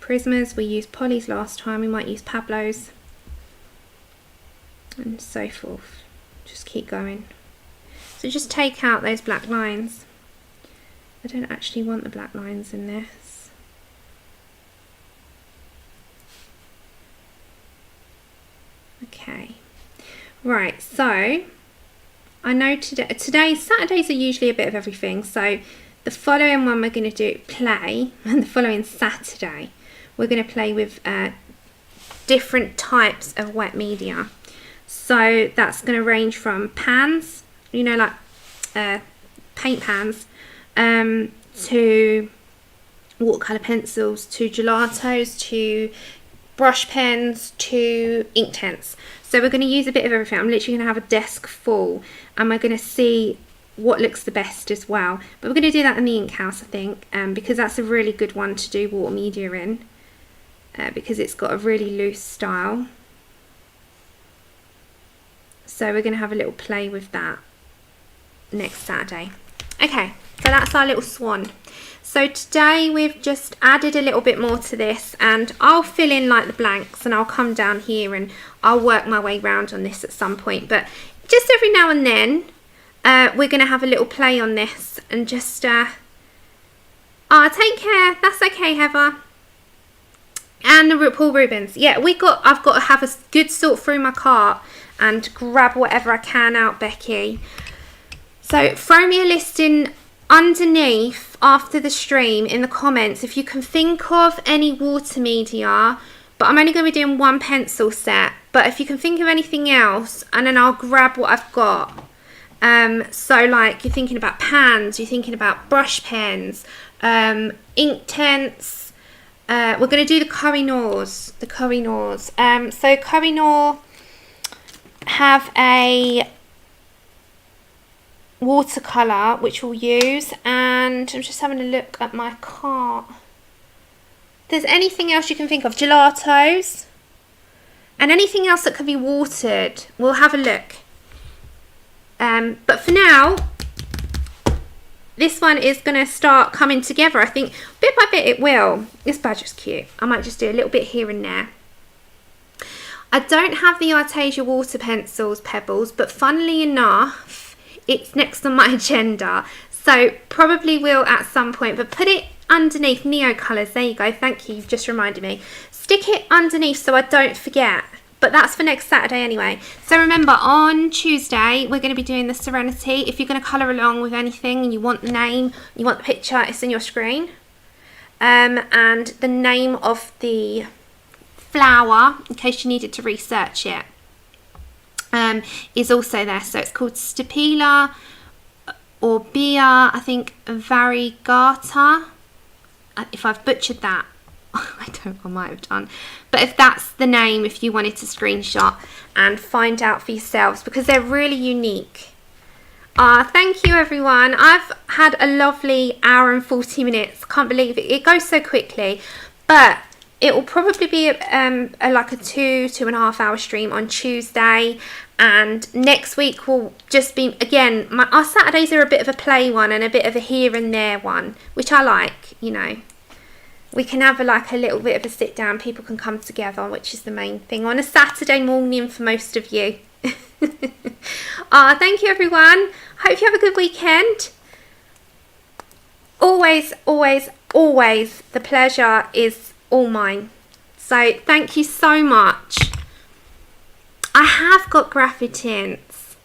Prismas, we used Polly's last time, we might use Pablo's, and so forth. Just keep going. So just take out those black lines. I don't actually want the black lines in this. Okay. Right, so I know Saturdays are usually a bit of everything. So the following one we're going to do play, and the following Saturday we're going to play with different types of wet media. So that's going to range from pans, you know, like paint pans, to watercolour pencils, to gelatos, to brush pens, to ink tents. So we're going to use a bit of everything. I'm literally going to have a desk full, and we're going to see what looks the best as well. But we're going to do that in the ink house, I think, because that's a really good one to do water media in, because it's got a really loose style. So we're going to have a little play with that next Saturday. Okay, so that's our little swan. So today we've just added a little bit more to this, and I'll fill in like the blanks, and I'll come down here and I'll work my way round on this at some point. But just every now and then we're going to have a little play on this, and just take care. That's okay, Heather. And the Paul Rubens. Yeah, I've got to have a good sort through my cart and grab whatever I can out, Becky. So throw me a list in underneath after the stream in the comments if you can think of any water media, but I'm only going to be doing one pencil set. But if you can think of anything else, and then I'll grab what I've got. So like you're thinking about pans, you're thinking about brush pens, ink tents. We're going to do the Kohinoors. So Kohinoor have a watercolour which we'll use, and I'm just having a look at my cart. If there's anything else you can think of, gelatos, and anything else that can be watered, we'll have a look. But for now, this one is going to start coming together. I think bit by bit it will. This badger's cute. I might just do a little bit here and there. I don't have the Artesian water pencils, Pebbles, but funnily enough, it's next on my agenda. So probably will at some point, but put it underneath Neo Colours. There you go. Thank you. You've just reminded me. Stick it underneath so I don't forget. But that's for next Saturday anyway. So remember, on Tuesday, we're going to be doing the Serenity. If you're going to colour along with anything and you want the name, you want the picture, it's in your screen. And the name of the flower, in case you needed to research it, is also there. So it's called Stapela or Bia, I think, variegata. If I've butchered that, I might have done. But if that's the name, if you wanted to screenshot and find out for yourselves, because they're really unique. Thank you everyone. I've had a lovely hour and 40 minutes. Can't believe it. It goes so quickly. But it will probably be like a 2.5 hour stream on Tuesday. And next week will just be, again, our Saturdays are a bit of a play one and a bit of a here and there one, which I like, you know. We can have a little bit of a sit down. People can come together, which is the main thing on a Saturday morning for most of you. Thank you everyone. Hope you have a good weekend. Always, always, always the pleasure is all mine. So thank you so much. I have got graphic tints.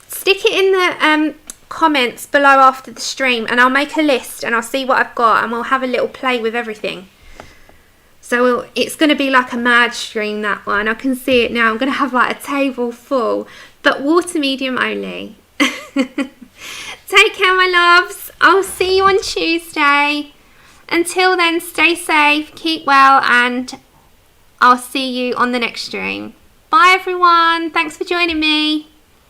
Stick it in the comments below after the stream and I'll make a list and I'll see what I've got and we'll have a little play with everything. So it's going to be like a mad stream, that one. I can see it now. I'm going to have like a table full, but water medium only. Take care, my loves. I'll see you on Tuesday. Until then, stay safe, keep well, and I'll see you on the next stream. Bye everyone. Thanks for joining me.